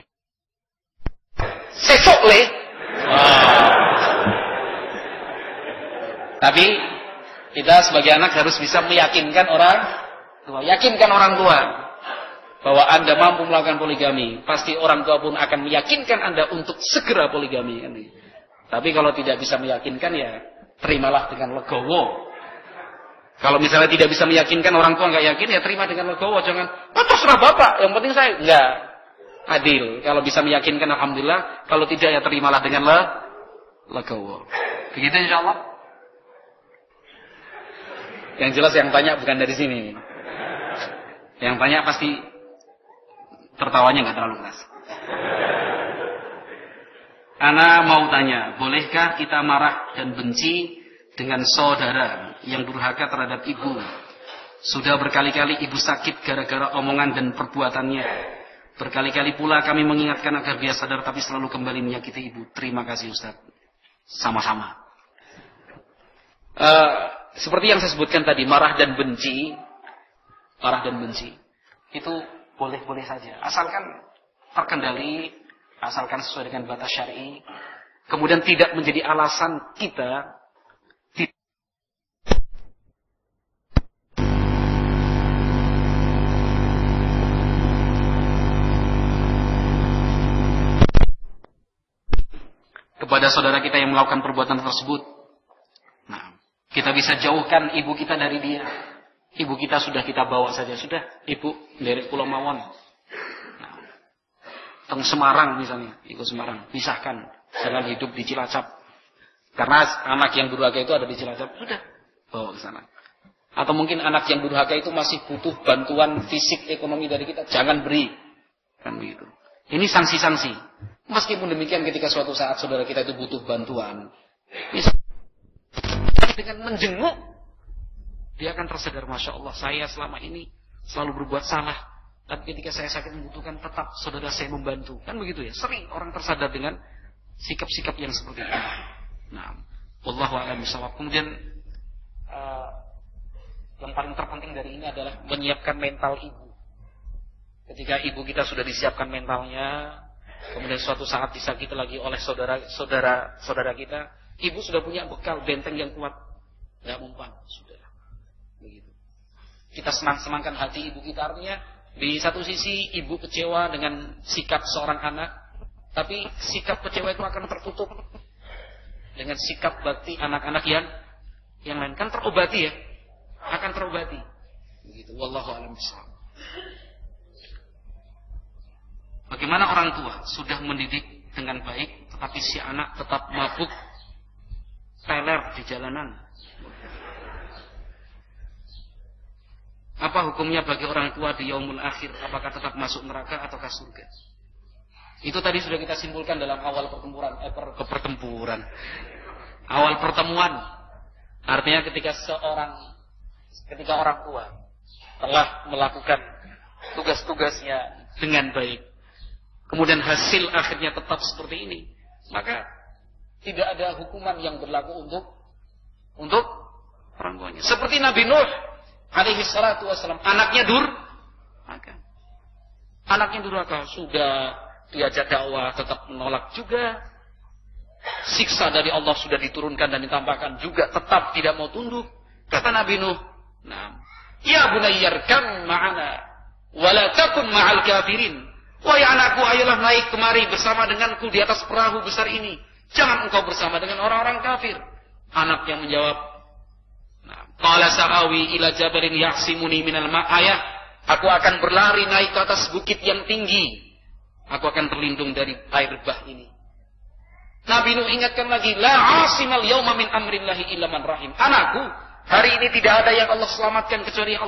Sesok le. Tapi kita sebagai anak harus bisa meyakinkan orang tua. Yakinkan orang tua bahwa Anda mampu melakukan poligami. Pasti orang tua pun akan meyakinkan Anda untuk segera poligami. Tapi kalau tidak bisa meyakinkan ya terimalah dengan legowo. Kalau misalnya tidak bisa meyakinkan orang tua nggak yakin ya terima dengan legowo. Jangan, terserah bapak. Yang penting saya nggak. Adil. Kalau bisa meyakinkan alhamdulillah. Kalau tidak ya terimalah dengan legowo. Begitu insyaallah. Yang jelas yang tanya bukan dari sini. Yang tanya pasti tertawanya nggak terlalu keras. Ana mau tanya, bolehkah kita marah dan benci dengan saudara yang durhaka terhadap ibu? Sudah berkali-kali ibu sakit gara-gara omongan dan perbuatannya. Berkali-kali pula kami mengingatkan agar dia sadar tapi selalu kembali menyakiti ibu. Terima kasih Ustaz. Sama-sama. Seperti yang saya sebutkan tadi, marah dan benci itu boleh-boleh saja, asalkan terkendali, asalkan sesuai dengan batas syar'i, kemudian tidak menjadi alasan kita kepada saudara kita yang melakukan perbuatan tersebut. Nah, kita bisa jauhkan ibu kita dari dia. Ibu kita sudah kita bawa saja. Sudah, ibu dari Pulau Mawon. Nah, teng Semarang misalnya. Ikut Semarang. Pisahkan. Jangan hidup di Cilacap. Karena anak yang durhaka itu ada di Cilacap. Sudah, bawa ke sana. Atau mungkin anak yang durhaka itu masih butuh bantuan fisik ekonomi dari kita. Jangan beri. Kan begitu. Ini sanksi-sanksi. Meskipun demikian ketika suatu saat saudara kita itu butuh bantuan. Dengan menjenguk, dia akan tersadar, Masya Allah, saya selama ini selalu berbuat salah. Tapi ketika saya sakit membutuhkan, tetap saudara saya membantu. Kan begitu ya, sering orang tersadar dengan sikap-sikap yang seperti itu. Nah, wallahu a'lam bishawab. Kemudian, yang paling terpenting dari ini adalah menyiapkan mental ibu. Ketika ibu kita sudah disiapkan mentalnya, kemudian suatu saat disakiti lagi oleh saudara kita, ibu sudah punya bekal benteng yang kuat. Nggak mempan, sudah. Begitu. Kita senang-senangkan hati ibu kita, artinya di satu sisi ibu kecewa dengan sikap seorang anak, tapi sikap kecewa itu akan tertutup dengan sikap bakti anak-anak yang lain. Kan terobati ya, akan terobati. Begitu. Wallahu a'lam bishawab. Bagaimana orang tua sudah mendidik dengan baik, tetapi si anak tetap mabuk, teler di jalanan. Apa hukumnya bagi orang tua di yaumul akhir? Apakah tetap masuk neraka ataukah surga? Itu tadi sudah kita simpulkan dalam awal pertempuran. Awal pertemuan. Artinya ketika orang tua telah melakukan tugas-tugasnya dengan baik, kemudian hasil akhirnya tetap seperti ini, maka tidak ada hukuman yang berlaku untuk orang tuanya. Seperti Nabi Nuh alaihi salatu wassalam, anaknya durhaka, sudah diajak dakwah tetap menolak juga. Siksa dari Allah sudah diturunkan dan ditampakkan juga tetap tidak mau tunduk. Kata Nabi Nuh, "Nah, ya bunayyarkam ma'ana wa la takun ma'al kafirin." Wahai anakku, ayolah naik kemari bersama denganku di atas perahu besar ini. Jangan engkau bersama dengan orang-orang kafir. Anaknya menjawab, qala sa'awi ila jabalin yahsimuni minal ma'ayah. Aku akan berlari naik ke atas bukit yang tinggi. Aku akan terlindung dari air bah ini. Nabi Nuh ingatkan lagi, la asimal yauma min amrillahi illa man rahim. Anakku, hari ini tidak ada yang Allah selamatkan kecuali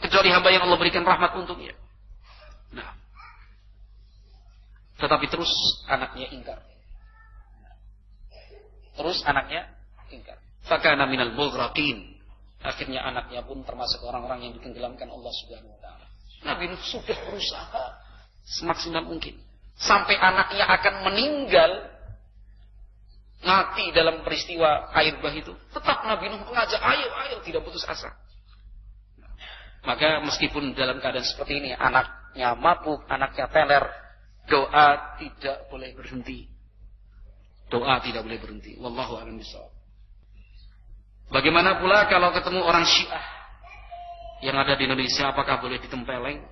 kecuali hamba yang Allah berikan rahmat untuknya. Nah, tetapi terus anaknya ingkar. Fakana minal mughraqin. Akhirnya anaknya pun termasuk orang-orang yang ditenggelamkan Allah Subhanahu wa taala. Nabi Nuh sudah berusaha semaksimal mungkin sampai anaknya akan meninggal mati dalam peristiwa air bah itu. Tetap Nabi Nuh mengajak, ayo tidak putus asa. Maka meskipun dalam keadaan seperti ini, anaknya mabuk, anaknya teler, doa tidak boleh berhenti. Wallahu a'lam bishawab. Bagaimana pula kalau ketemu orang Syiah yang ada di Indonesia, apakah boleh ditempeleng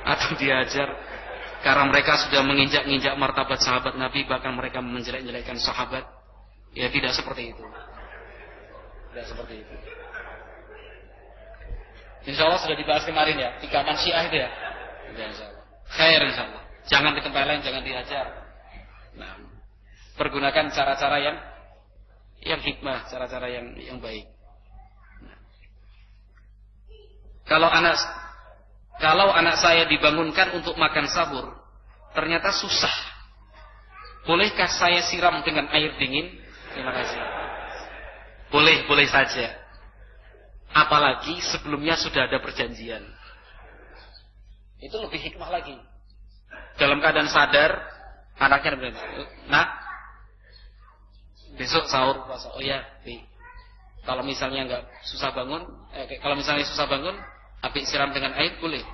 atau diajar? Karena mereka sudah menginjak-injak martabat sahabat Nabi, bahkan mereka menjelek-jelekkan sahabat. Ya tidak seperti itu. Insya Allah sudah dibahas kemarin ya, 3 man Syiah itu ya. Insya Allah. Khair insya Allah. Jangan ditempeleng, jangan diajar. Nah, pergunakan cara-cara yang hikmah, cara-cara yang baik. Nah. Kalau anak saya dibangunkan untuk makan sahur, ternyata susah. Bolehkah saya siram dengan air dingin? Terima kasih. Boleh saja. Apalagi sebelumnya sudah ada perjanjian. Itu lebih hikmah lagi. Dalam keadaan sadar, anaknya bilang, "Nak, besok sahur puasa." "Oh ya, Bi. Kalau misalnya susah bangun, Abi siram dengan air, boleh?"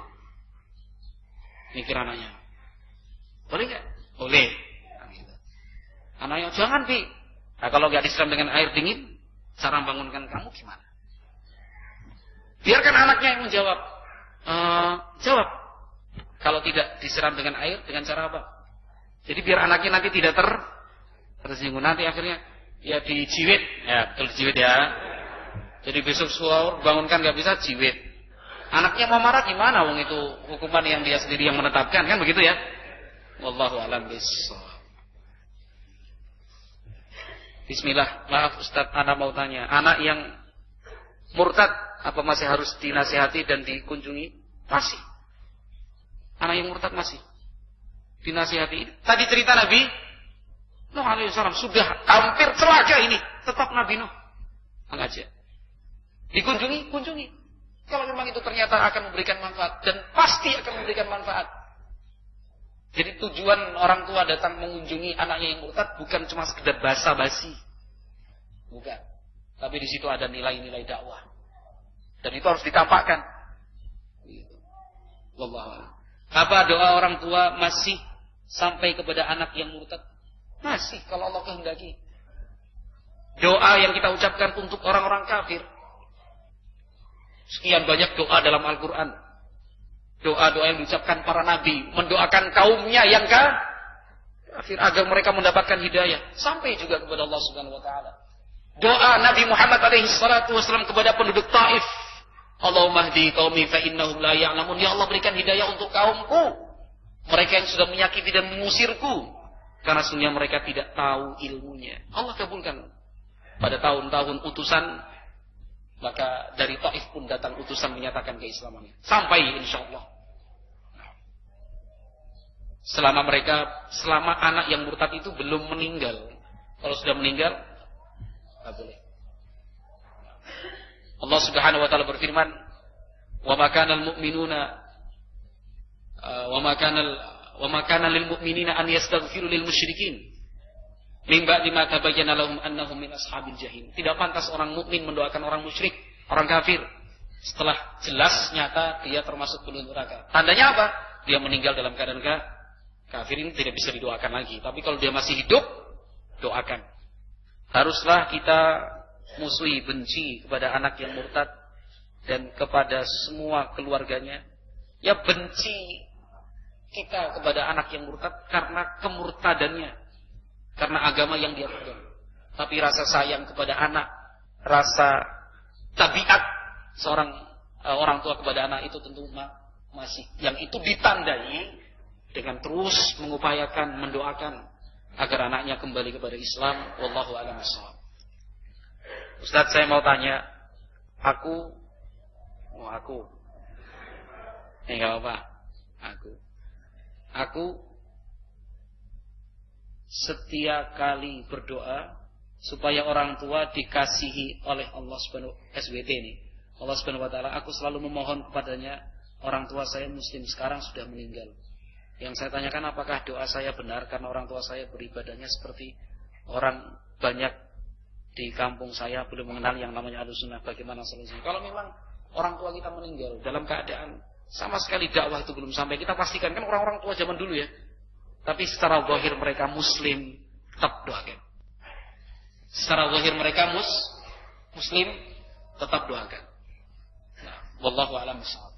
Mikir anaknya. "Boleh nggak?" "Boleh." Anaknya, "Jangan, Bi. Nah, kalau nggak disiram dengan air dingin, cara bangunkan kamu gimana?" Biarkan anaknya yang menjawab. Jawab. Kalau tidak disiram dengan air, dengan cara apa? Jadi biar anaknya nanti tidak tersinggung. Nanti akhirnya ya dijiwit. Ya, betul dijiwit ya. Jadi besok sahur bangunkan nggak bisa, jiwit. Anaknya mau marah gimana? Wong itu hukuman yang dia sendiri yang menetapkan, kan begitu ya? Wallahu a'lam bishawab. Bismillah. Maaf Ustaz, ana mau tanya. Anak yang murtad apa masih harus dinasihati dan dikunjungi? Masih. Anak yang murtad masih dinasihati. Tadi cerita Nabi Nuh alaihi salam sudah hampir celaka ini, tetap Nabi Nuh mengajak. Kunjungi. Kalau memang itu ternyata akan memberikan manfaat, dan pasti akan memberikan manfaat. Jadi tujuan orang tua datang mengunjungi anaknya yang murtad bukan cuma sekedar basa-basi. Bukan. Tapi di situ ada nilai-nilai dakwah. Dan itu harus ditampakkan. Wallahu a'lam. Apa doa orang tua masih sampai kepada anak yang murtad? Masih, kalau Allah kehendaki. Doa yang kita ucapkan untuk orang-orang kafir. Sekian banyak doa dalam Al-Quran. Doa-doa yang diucapkan para nabi. Mendoakan kaumnya yang kafir agar mereka mendapatkan hidayah. Sampai juga kepada Allah Subhanahu wa ta'ala. Doa Nabi Muhammad SAW kepada penduduk Taif. Allahumma hdi qaumi fa innahum la ya'lamun. Ya Allah, berikan hidayah untuk kaumku, mereka yang sudah menyakiti dan mengusirku, karena sesungguhnya mereka tidak tahu ilmunya. Allah kabulkan. Pada tahun-tahun utusan Maka dari Taif pun datang utusan menyatakan keislamannya. Sampai insyaallah. Selama anak yang murtad itu belum meninggal. Kalau sudah meninggal, tidak boleh. Allah Subhanahu wa taala berfirman, "Wa ma kana al-mu'minuna wa ma kana lil mu'minina an yastaghfiru lil musyrikin min ba'di ma tabayyana lahum annahum min ashabil jahim." Tidak pantas orang mukmin mendoakan orang musyrik, orang kafir setelah jelas nyata dia termasuk penduduk neraka. Tandanya apa? Dia meninggal dalam keadaan kafir, ini tidak bisa didoakan lagi. Tapi kalau dia masih hidup, doakan. Haruslah kita musuhi, benci kepada anak yang murtad dan kepada semua keluarganya. Ya, benci kita kepada anak yang murtad karena kemurtadannya, karena agama yang dia pegang. Tapi rasa sayang kepada anak, rasa tabiat seorang orang tua kepada anak itu tentu masih, yang itu ditandai dengan terus mengupayakan, mendoakan agar anaknya kembali kepada Islam. Wallahu a'lam bishawab. Ustaz, saya mau tanya, aku enggak apa, aku setiap kali berdoa supaya orang tua dikasihi oleh Allah Subhanahu SWT ini. Allah Subhanahu wa taala, aku selalu memohon kepadanya, orang tua saya muslim sekarang sudah meninggal. Yang saya tanyakan, apakah doa saya benar karena orang tua saya beribadahnya seperti orang banyak di kampung saya belum mengenal yang namanya Ahlussunnah, bagaimana solusinya? Kalau memang orang tua kita meninggal dalam keadaan sama sekali dakwah itu belum sampai, kita pastikan, kan orang-orang tua zaman dulu ya, tapi secara zahir mereka muslim, tetap doakan. Secara zahir mereka muslim, tetap doakan. Nah, wallahu a'lam bishawab.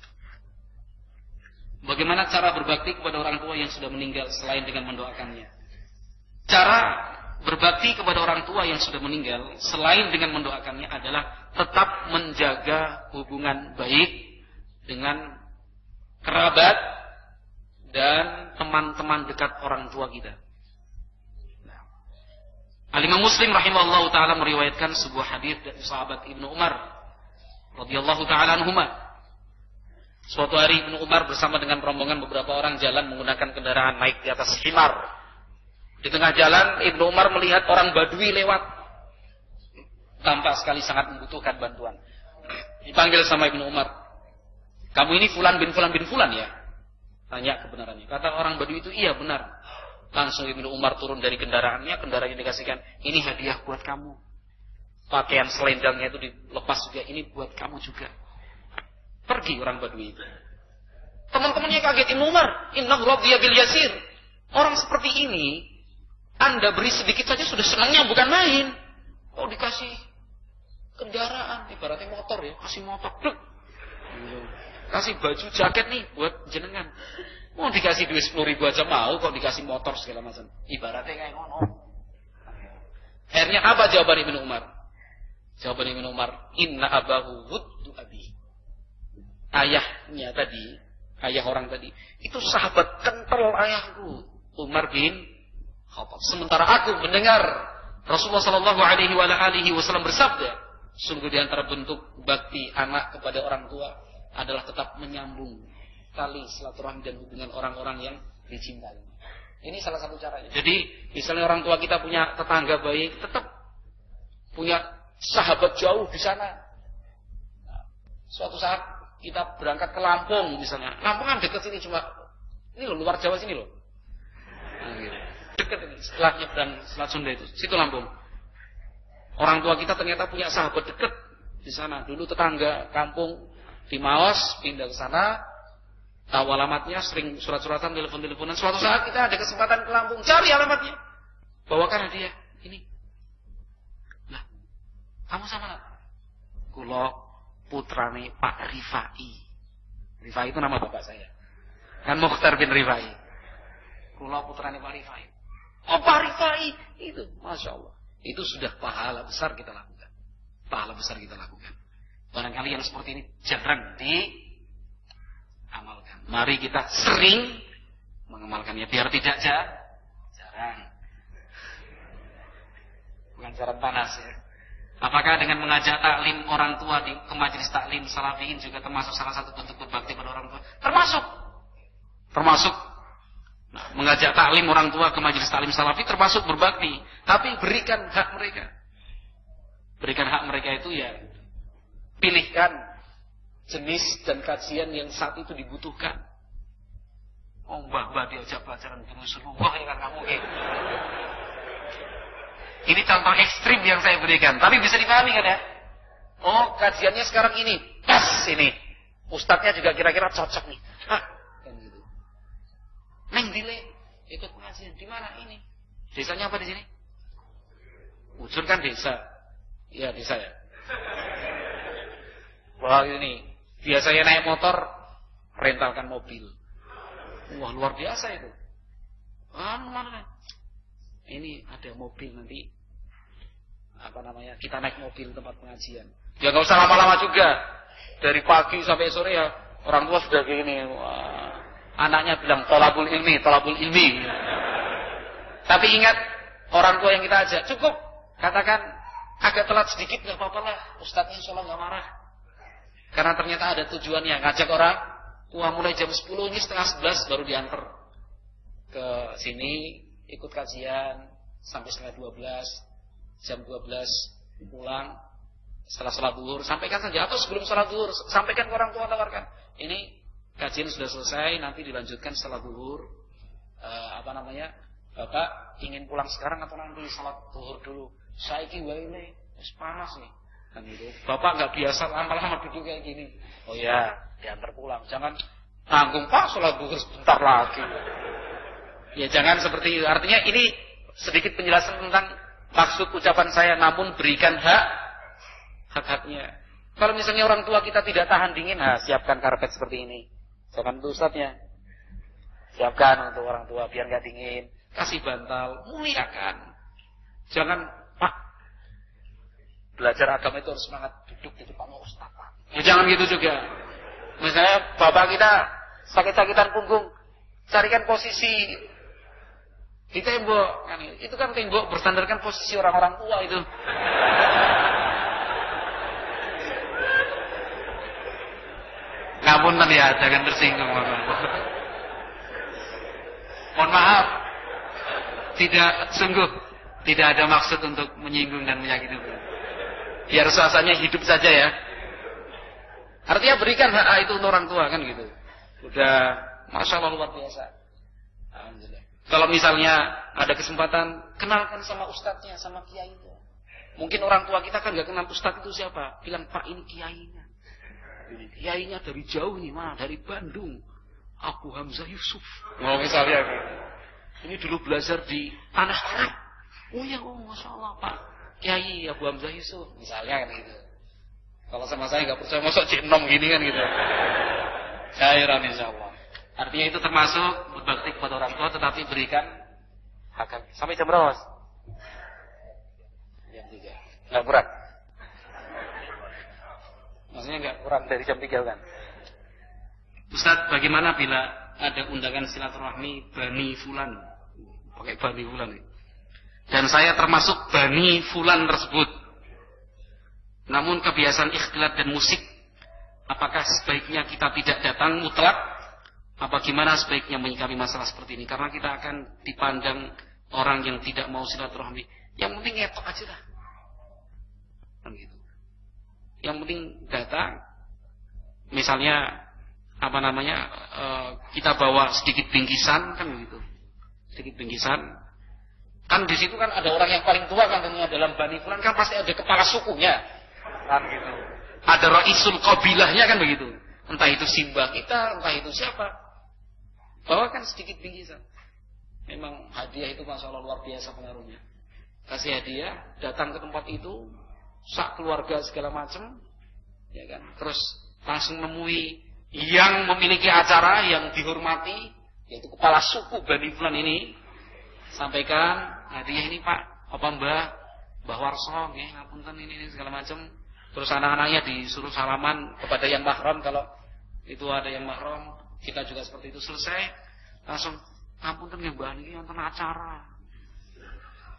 Bagaimana cara berbakti kepada orang tua yang sudah meninggal selain dengan mendoakannya? Cara berbakti kepada orang tua yang sudah meninggal selain dengan mendoakannya adalah tetap menjaga hubungan baik dengan kerabat dan teman-teman dekat orang tua kita. Al-Imam Muslim rahimahullahu taala meriwayatkan sebuah hadis dari sahabat Ibnu Umar radhiyallahu taala anhuma. Suatu hari Ibnu Umar bersama dengan rombongan beberapa orang jalan menggunakan kendaraan naik di atas himar. Di tengah jalan Ibnu Umar melihat orang Badui lewat. Tampak sekali sangat membutuhkan bantuan. Dipanggil sama Ibnu Umar. "Kamu ini fulan bin fulan bin fulan ya?" Tanya kebenarannya. Kata orang Badui itu, "Iya benar." Langsung Ibnu Umar turun dari kendaraannya, kendaraannya dikasihkan, "Ini hadiah buat kamu." Pakaian selendangnya itu dilepas juga, "Ini buat kamu juga." Pergi orang Badui itu. Teman-temannya kaget, "Ibnu Umar, inna radiya bil yasir." Orang seperti ini, Anda beri sedikit saja sudah senangnya, bukan main. Oh, dikasih kendaraan, ibaratnya motor ya, kasih motor. Kasih baju jaket nih buat jenengan. Mau dikasih duit 10.000 aja mau, kok dikasih motor segala macam. Ibaratnya kayak ngono. Akhirnya apa jawaban Ibnu Umar? Jawaban Ibnu Umar, "Inna abahu wuddu abi." Ayahnya tadi, ayah orang tadi, itu sahabat kental ayahku, Umar bin Khattab. Sementara aku mendengar Rasulullah Shallallahu Alaihi Wasallam bersabda, sungguh di antara bentuk bakti anak kepada orang tua adalah tetap menyambung tali silaturahmi dan hubungan orang-orang yang dicintai. Ini salah satu caranya. Jadi, misalnya orang tua kita punya tetangga baik, tetap punya sahabat jauh di sana. Nah, suatu saat kita berangkat ke Lampung misalnya. Lampung kan dekat sini, cuma ini loh, luar Jawa sini loh. Nah, gitu. Dekat ini, setelah nyebrang Selat Sunda itu, situ Lampung. Orang tua kita ternyata punya sahabat dekat di sana. Dulu tetangga kampung di Maos, pindah ke sana, tahu alamatnya, sering surat-suratan, telepon-teleponan. Suatu saat kita ada kesempatan ke Lampung, cari alamatnya, bawakan hadiah ini. Lah, kamu sama nak? Kulo putrane Pak Rifai. Rifai itu nama bapak saya. Kan Mukhtar bin Rifai. Kula putrane Pak Rifai. Oh, Pak Rifai itu, Masya Allah. Itu sudah pahala besar kita lakukan. Pahala besar kita lakukan. Barangkali yang seperti ini jarang diamalkan. Mari kita sering mengamalkannya biar tidak jarang. Bukan jarang panas ya. Apakah dengan mengajak taklim orang tua ke majelis taklim salafiyin juga termasuk salah satu bentuk berbakti pada orang tua? Termasuk. Nah, mengajak taklim orang tua ke majelis taklim salafi termasuk berbakti. Tapi berikan hak mereka. Berikan hak mereka itu ya, pilihkan jenis dan kajian yang saat itu dibutuhkan. Oh, mbah diajak pelajaran Rasulullah ya kan kamu gitu. Ini contoh ekstrim yang saya berikan, tapi bisa dipahami kan ya? Oh, kajiannya sekarang ini, pas ini. Ustadznya juga kira-kira cocok nih. Kan gitu. Neng dile, ikut pengajian di mana ini? Desanya apa di sini? Ujur kan desa. Iya, desa ya. Wah, ini biasanya naik motor, rentalkan mobil. Wah, luar biasa itu. Mana? Ini ada mobil nanti, kita naik mobil tempat pengajian. Ya nggak usah lama-lama juga. Dari pagi sampai sore ya orang tua sudah gini. Wah, anaknya bilang tolabul ilmi. Tapi ingat, orang tua yang kita ajak cukup katakan agak telat sedikit nggak apa-apa lah. Ustadznya insya Allah nggak marah. Karena ternyata ada tujuannya ngajak orang tua mulai jam 10 ini setengah 11 baru diantar ke sini. Ikut kajian sampai setengah 12, jam 12 pulang setelah sholat zuhur, sampaikan saja, atau sebelum sholat zuhur sampaikan ke orang tua, tawarkan ini kajian sudah selesai, nanti dilanjutkan setelah zuhur. Bapak ingin pulang sekarang atau nanti sholat zuhur dulu? Saiki wae ini panas nih kan gitu. Bapak nggak biasa lama-lama duduk kayak gini. Oh ya, diantar pulang, jangan tanggung Pak sholat zuhur sebentar lagi. Ya jangan seperti itu. Artinya ini sedikit penjelasan tentang maksud ucapan saya, namun berikan hak-haknya. Kalau misalnya orang tua kita tidak tahan dingin, siapkan karpet seperti ini. Siapkan untuk ustadznya. Siapkan untuk orang tua biar nggak dingin. Kasih bantal, muliakan. Jangan, Pak, belajar agama itu harus semangat duduk di depan ustadz. Ya jangan gitu juga. Misalnya bapak kita sakit-sakitan punggung, carikan posisi di tembok, kan itu kan tembok bersandarkan posisi orang-orang tua itu. Ngapunten ya, jangan tersinggung. Mohon maaf, tidak ada maksud untuk menyinggung dan menyakiti. Biar suasananya hidup saja ya. Artinya berikan hak itu untuk orang tua kan gitu. Udah, masya Allah luar biasa. Alhamdulillah. Kalau misalnya ada kesempatan, kenalkan sama ustadznya, sama kiainya. Mungkin orang tua kita kan nggak kenal ustadz itu siapa. Bilang, Pak ini kiainya. Kiainya dari jauh nih, dari Bandung. Abu Hamzah Yusuf. Oh misalnya gitu. Ini dulu belajar di tanah Arab. Oh ya, masya Allah Pak Kiai Abu Hamzah Yusuf. Misalnya kan gitu. Kalau sama saya nggak percaya, masuk cenom gini kan gitu. Cairan insya Allah. Artinya itu termasuk berbakti kepada orang tua, tetapi berikan hak. Sampai jam berapa, Mas? Jam 3. Nggak kurang? Maksudnya nggak kurang dari jam 3 kan? Ustadz, bagaimana bila ada undangan silaturahmi Bani Fulan? Pakai Bani Fulan nih. Dan saya termasuk Bani Fulan tersebut. Namun kebiasaan ikhtilat dan musik, apakah sebaiknya kita tidak datang mutlak? Apa gimana sebaiknya menyikapi masalah seperti ini? Karena kita akan dipandang orang yang tidak mau silaturahmi. Yang penting ngetok aja lah. Kan gitu. Yang penting datang. Misalnya kita bawa sedikit bingkisan kan begitu. Sedikit bingkisan. Kan di situ kan ada orang yang paling tua kan tentunya dalam Bani Fulan kan pasti ada kepala sukunya. Kan gitu. Ada raisul qabilahnya kan begitu. Entah itu simbah kita, entah itu siapa. Bawakan sedikit bingkisan. Memang hadiah itu masya Allah luar biasa pengaruhnya. Kasih hadiah, datang ke tempat itu, sak keluarga segala macam, ya kan. Terus langsung nemui yang memiliki acara yang dihormati, yaitu kepala suku Bani Fulan ini. Sampaikan hadiah ini Pak, apa Mbah Warso, ngapunten ini segala macam. Terus anak-anaknya disuruh salaman kepada yang mahram kalau itu ada yang mahram. Kita juga seperti itu. Selesai langsung ngapunten nggih Mbah niki wonten acara.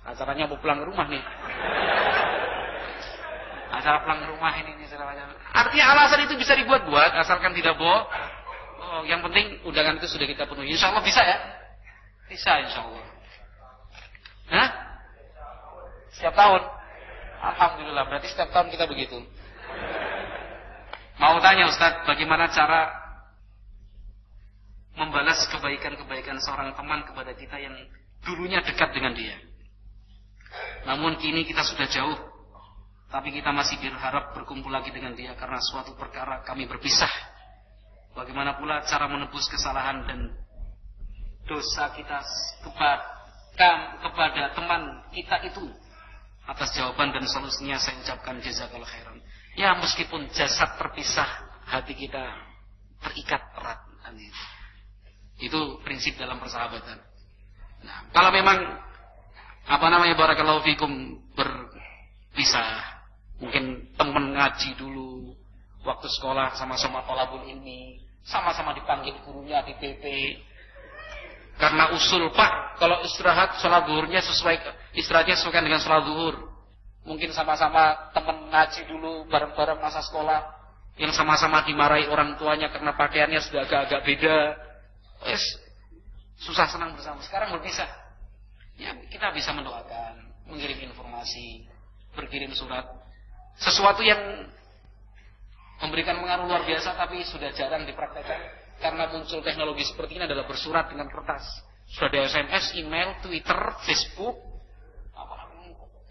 Acaranya mau pulang ke rumah nih. Asal pulang rumah ini segala macam. Artinya alasan itu bisa dibuat-buat asalkan tidak bohong. Oh, yang penting undangan itu sudah kita penuhi. Insyaallah bisa ya? Bisa insyaallah. Hah? Setiap tahun? Alhamdulillah, berarti setiap tahun kita begitu. Mau tanya Ustaz, bagaimana cara membalas kebaikan-kebaikan seorang teman kepada kita yang dulunya dekat dengan dia. Namun kini kita sudah jauh. Tapi kita masih berharap berkumpul lagi dengan dia karena suatu perkara kami berpisah. Bagaimana pula cara menebus kesalahan dan dosa kita kepada teman kita itu? Atas jawaban dan solusinya saya ucapkan jazakallahu khairan. Ya, meskipun jasad terpisah, hati kita terikat erat. Itu prinsip dalam persahabatan. Nah, kalau memang barakallahu fikum berpisah, mungkin teman ngaji dulu, waktu sekolah sama-sama thalabul ilmi, sama-sama dipanggil gurunya di PP. Karena usul Pak, kalau istirahat sholat zuhurnya istirahatnya sesuai dengan sholat zuhur. Mungkin sama-sama teman ngaji dulu bareng-bareng masa sekolah, yang sama-sama dimarahi orang tuanya karena pakaiannya sudah agak-agak beda. Susah senang bersama. Sekarang berpisah. Ya, kita bisa mendoakan, mengirim informasi, berkirim surat. Sesuatu yang memberikan pengaruh luar biasa tapi sudah jarang dipraktekkan karena muncul teknologi seperti ini adalah bersurat dengan kertas. Sudah ada SMS, email, Twitter, Facebook,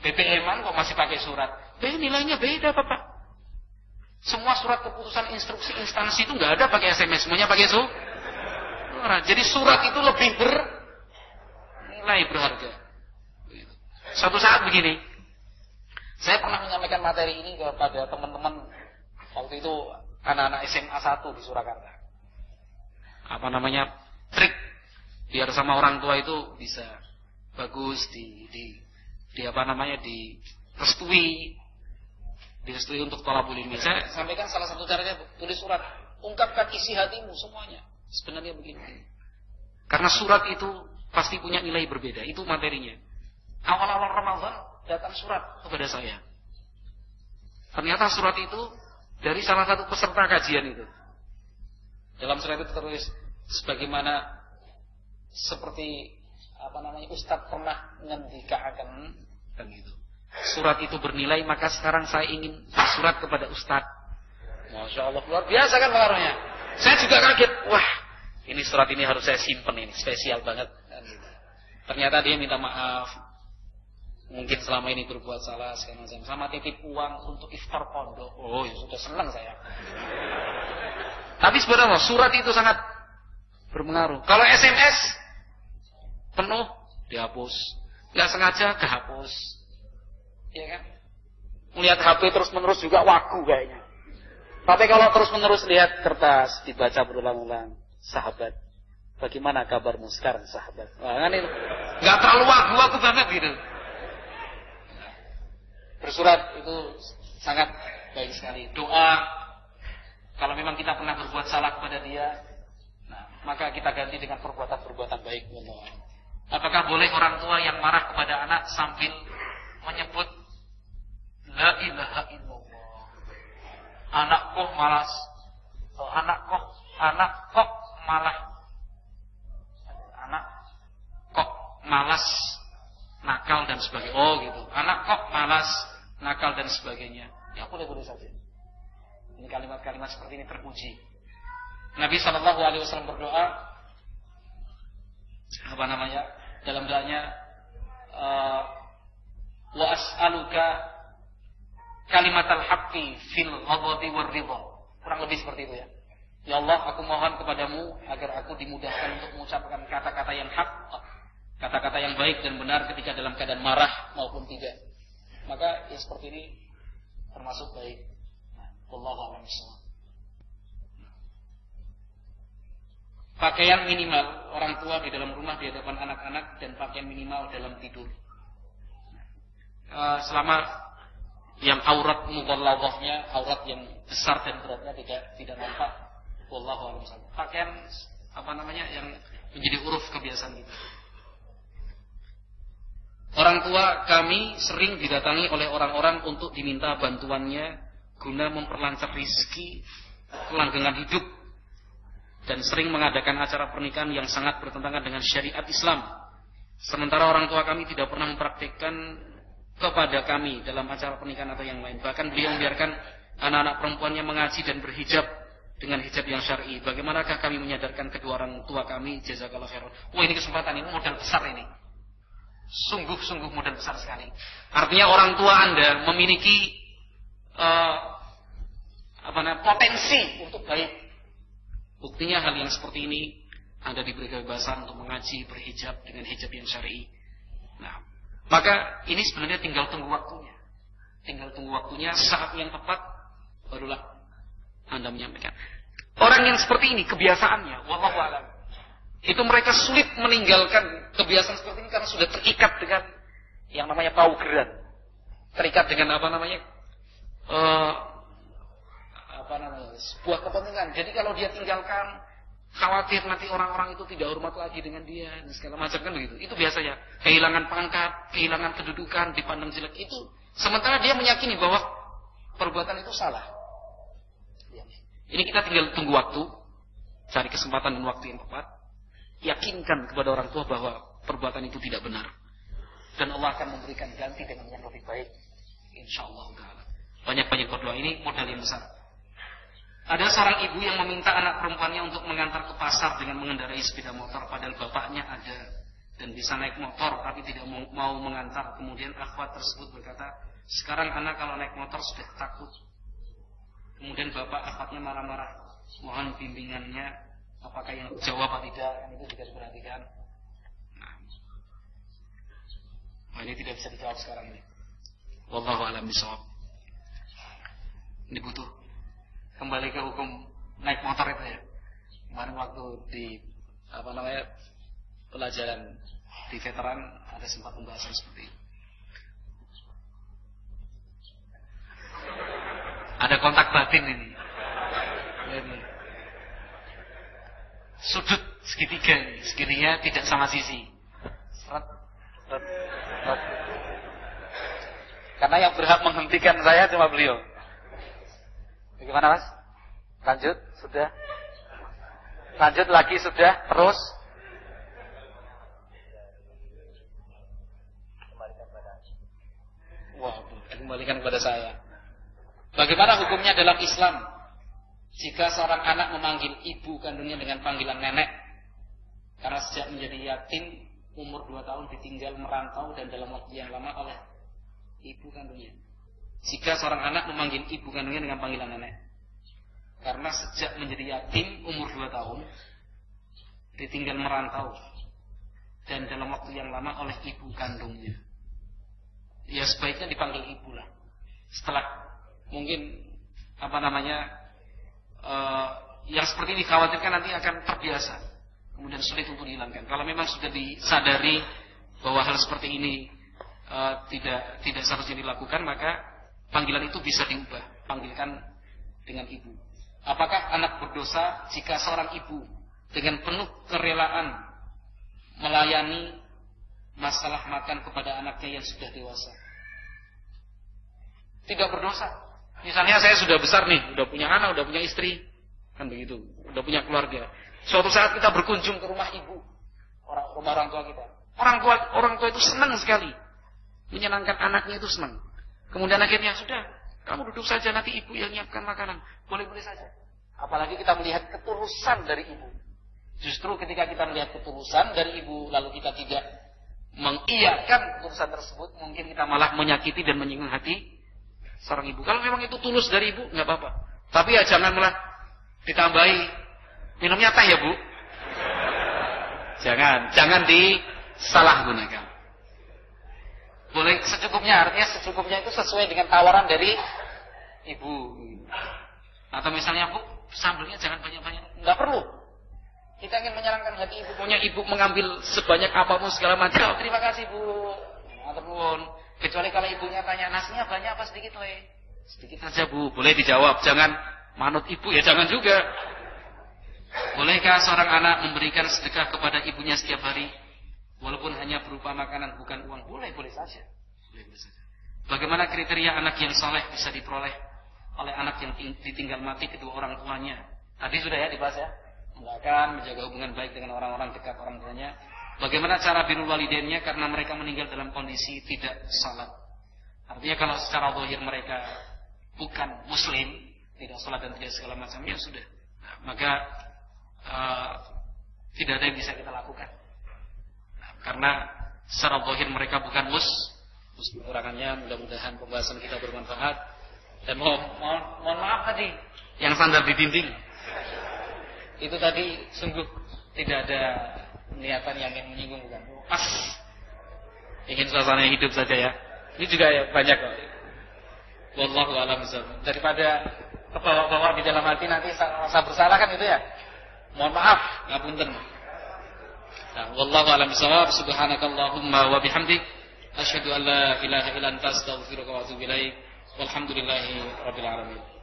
BBM-an kok masih pakai surat. Nilainya beda, Bapak. Semua surat keputusan instruksi instansi itu nggak ada pakai SMS, semuanya pakai surat. Jadi surat itu lebih bernilai, berharga. Suatu saat begini, saya pernah menyampaikan materi ini kepada teman-teman waktu itu anak-anak SMA 1 di Surakarta. Trik biar sama orang tua itu bisa bagus direstui untuk thalabul ilmi. Saya sampaikan salah satu caranya tulis surat, ungkapkan isi hatimu semuanya. Sebenarnya begini. Karena surat itu pasti punya nilai berbeda, itu materinya. Awal-awal Ramadan datang surat kepada saya. Ternyata surat itu dari salah satu peserta kajian itu. Dalam surat itu tertulis sebagaimana seperti Ustadz pernah ngendikakan kan gitu. Surat itu bernilai, maka sekarang saya ingin bersurat kepada Ustadz. Masya Allah, luar biasa kan pengaruhnya. Saya juga kaget. Wah, ini surat ini harus saya simpen, ini spesial banget kan gitu. Ternyata dia minta maaf. Mungkin selama ini berbuat salah segala macam. Sama titip uang untuk iftar pondok. Oh, ya sudah senang saya. Tapi sebenarnya surat itu sangat berpengaruh. Kalau SMS penuh dihapus, nggak sengaja kehapus, ya kan? Melihat HP terus-menerus juga wagu kayaknya. Tapi kalau terus-menerus lihat kertas dibaca berulang-ulang, sahabat, bagaimana kabarmu sekarang sahabat? Nah, kan itu nggak terlalu wagu banget gitu. Bersurat itu sangat baik sekali. Doa. Kalau memang kita pernah berbuat salah kepada dia, nah, maka kita ganti dengan perbuatan-perbuatan baik. Apakah boleh orang tua yang marah kepada anak sambil menyebut La ilaha illallah? Anak kok malas nakal dan sebagainya. Oh gitu. Anak kok malas nakal dan sebagainya. Ya boleh-boleh saja. Ini kalimat-kalimat seperti ini terpuji. Nabi SAW berdoa, dalam doanya, wa as'aluka kalimatal haqqi fil ghadabi war ridha. Kurang lebih seperti itu ya. Ya Allah, aku mohon kepadamu agar aku dimudahkan untuk mengucapkan kata-kata yang hak, kata-kata yang baik dan benar ketika dalam keadaan marah maupun tidak. Maka yang seperti ini termasuk baik. Wallahu a'lam bishawab. Pakaian minimal orang tua di dalam rumah di hadapan anak-anak dan pakaian minimal dalam tidur. Selama yang aurat mughalladhahnya, aurat yang besar dan beratnya tidak nampak. Wallahu a'lam bishawab. Pakaian yang menjadi uruf kebiasaan kita. Orang tua kami sering didatangi oleh orang-orang untuk diminta bantuannya guna memperlancar rezeki, kelanggengan hidup, dan sering mengadakan acara pernikahan yang sangat bertentangan dengan syariat Islam. Sementara orang tua kami tidak pernah mempraktikkan kepada kami dalam acara pernikahan atau yang lain. Bahkan beliau membiarkan anak-anak perempuannya mengaji dan berhijab dengan hijab yang syar'i. Bagaimanakah kami menyadarkan kedua orang tua kami? Jazakallahu khairan. Wah, ini kesempatan, ini modal besar ini. Sungguh-sungguh modal besar sekali. Artinya orang tua Anda memiliki potensi untuk baik. Buktinya hal yang seperti ini Anda diberi kebebasan untuk mengaji, berhijab dengan hijab yang syar'i. Nah, maka ini sebenarnya tinggal tunggu waktunya. Tinggal tunggu waktunya, saat yang tepat barulah Anda menyampaikan. Orang yang seperti ini kebiasaannya, wallahu a'lam, itu mereka sulit meninggalkan kebiasaan seperti ini karena sudah terikat dengan yang namanya paugeran. Terikat dengan sebuah kepentingan. Jadi kalau dia tinggalkan, khawatir nanti orang-orang itu tidak hormat lagi dengan dia dan segala macam, kan begitu. Itu biasanya kehilangan pangkat, kehilangan kedudukan, dipandang jelek. Itu sementara dia meyakini bahwa perbuatan itu salah. Ini kita tinggal tunggu waktu, cari kesempatan dan waktu yang tepat, yakinkan kepada orang tua bahwa perbuatan itu tidak benar, dan Allah akan memberikan ganti dengan yang lebih baik, insyaallah taala. Banyak-banyak berdoa, ini modal yang besar. Ada seorang ibu yang meminta anak perempuannya untuk mengantar ke pasar dengan mengendarai sepeda motor, padahal bapaknya ada dan bisa naik motor tapi tidak mau mengantar. Kemudian akhwat tersebut berkata, sekarang anak kalau naik motor sudah takut. Kemudian bapak akhwatnya marah-marah, mohon bimbingannya, apakah yang jawab atau tidak, kan itu juga diperhatikan. Nah, ini tidak bisa dijawab sekarang ini. Wallahu a'lam bishawab. Ini butuh kembali ke hukum naik motor itu ya. Kemarin waktu di pelajaran di veteran ada sempat pembahasan seperti itu. Ada kontak batin ini. Sudut segitiga ini, segitiga tidak sama sisi. Seret. Karena yang berhak menghentikan saya cuma beliau. Bagaimana Mas? Lanjut, sudah. Lanjut lagi, sudah. Terus. Dikembalikan kepada saya. Bagaimana hukumnya dalam Islam jika seorang anak memanggil ibu kandungnya dengan panggilan nenek? Karena sejak menjadi yatim, umur 2 tahun ditinggal merantau dan dalam waktu yang lama oleh ibu kandungnya. Jika seorang anak memanggil ibu kandungnya dengan panggilan nenek, karena sejak menjadi yatim umur 2 tahun ditinggal merantau dan dalam waktu yang lama oleh ibu kandungnya, ya sebaiknya dipanggil ibu lah. Setelah mungkin yang seperti ini khawatirkan nanti akan terbiasa, kemudian sulit untuk dihilangkan. Kalau memang sudah disadari bahwa hal seperti ini tidak seharusnya dilakukan, maka panggilan itu bisa diubah, panggilkan dengan ibu. Apakah anak berdosa jika seorang ibu dengan penuh kerelaan melayani masalah makan kepada anaknya yang sudah dewasa? Tidak berdosa. Misalnya saya sudah besar nih, udah punya anak, udah punya istri, kan begitu, udah punya keluarga. Suatu saat kita berkunjung ke rumah ibu, rumah orang tua kita. Orang tua itu senang sekali, menyenangkan anaknya itu senang. Kemudian akhirnya sudah, kamu duduk saja, nanti ibu yang nyiapkan makanan. Boleh-boleh saja. Apalagi kita melihat ketulusan dari ibu. Justru ketika kita melihat ketulusan dari ibu, lalu kita tidak mengiyakan ketulusan tersebut, mungkin kita malah menyakiti dan menyinggung hati seorang ibu. Kalau memang itu tulus dari ibu, nggak apa-apa. Tapi ya jangan malah ditambahi minumnya teh ya bu. Jangan disalahgunakan. Boleh secukupnya, artinya secukupnya itu sesuai dengan tawaran dari ibu. Atau misalnya bu, sambelnya jangan banyak-banyak. Nggak perlu. Kita ingin menyenangkan hati ibu, punya ibu mengambil sebanyak apapun segala macam. Terima kasih bu. Maturnuwun. Kecuali kalau ibunya tanya, nasinya banyak apa sedikit le? Sedikit saja bu, boleh dijawab. Jangan manut ibu ya, jangan juga. Bolehkah seorang anak memberikan sedekah kepada ibunya setiap hari? Walaupun hanya berupa makanan, bukan uang, boleh saja. Bagaimana kriteria anak yang saleh bisa diperoleh oleh anak yang ditinggal mati kedua orang tuanya? Tadi sudah ya dibahas ya. Mendoakan, menjaga hubungan baik dengan orang-orang dekat orang tuanya. Bagaimana cara birrul walidainnya karena mereka meninggal dalam kondisi tidak salat. Artinya kalau secara zahir mereka bukan muslim, tidak salat dan tidak segala macam, ya sudah. Nah, maka tidak ada yang bisa kita lakukan. Nah, karena secara zahir mereka bukan muslim. Kurangannya mudah-mudahan pembahasan kita bermanfaat. Dan mohon maaf tadi yang sandar di dinding. Itu tadi sungguh tidak ada niatan yang ingin menyinggung, bukan. Pas ingin suasana hidup saja ya. Ini juga ya banyak kok. Wallahu a'lam bishawab. Daripada kebawa-bawa di dalam hati nanti rasa bersalah kan itu ya. Mohon maaf, ngapunten. Nah, wallahu a'lam bishawab. Subhanakallahumma wa bihamdik asyhadu an la ilaha illa anta astaghfiruka wa atubu ilaik. Walhamdulillahirabbil alamin.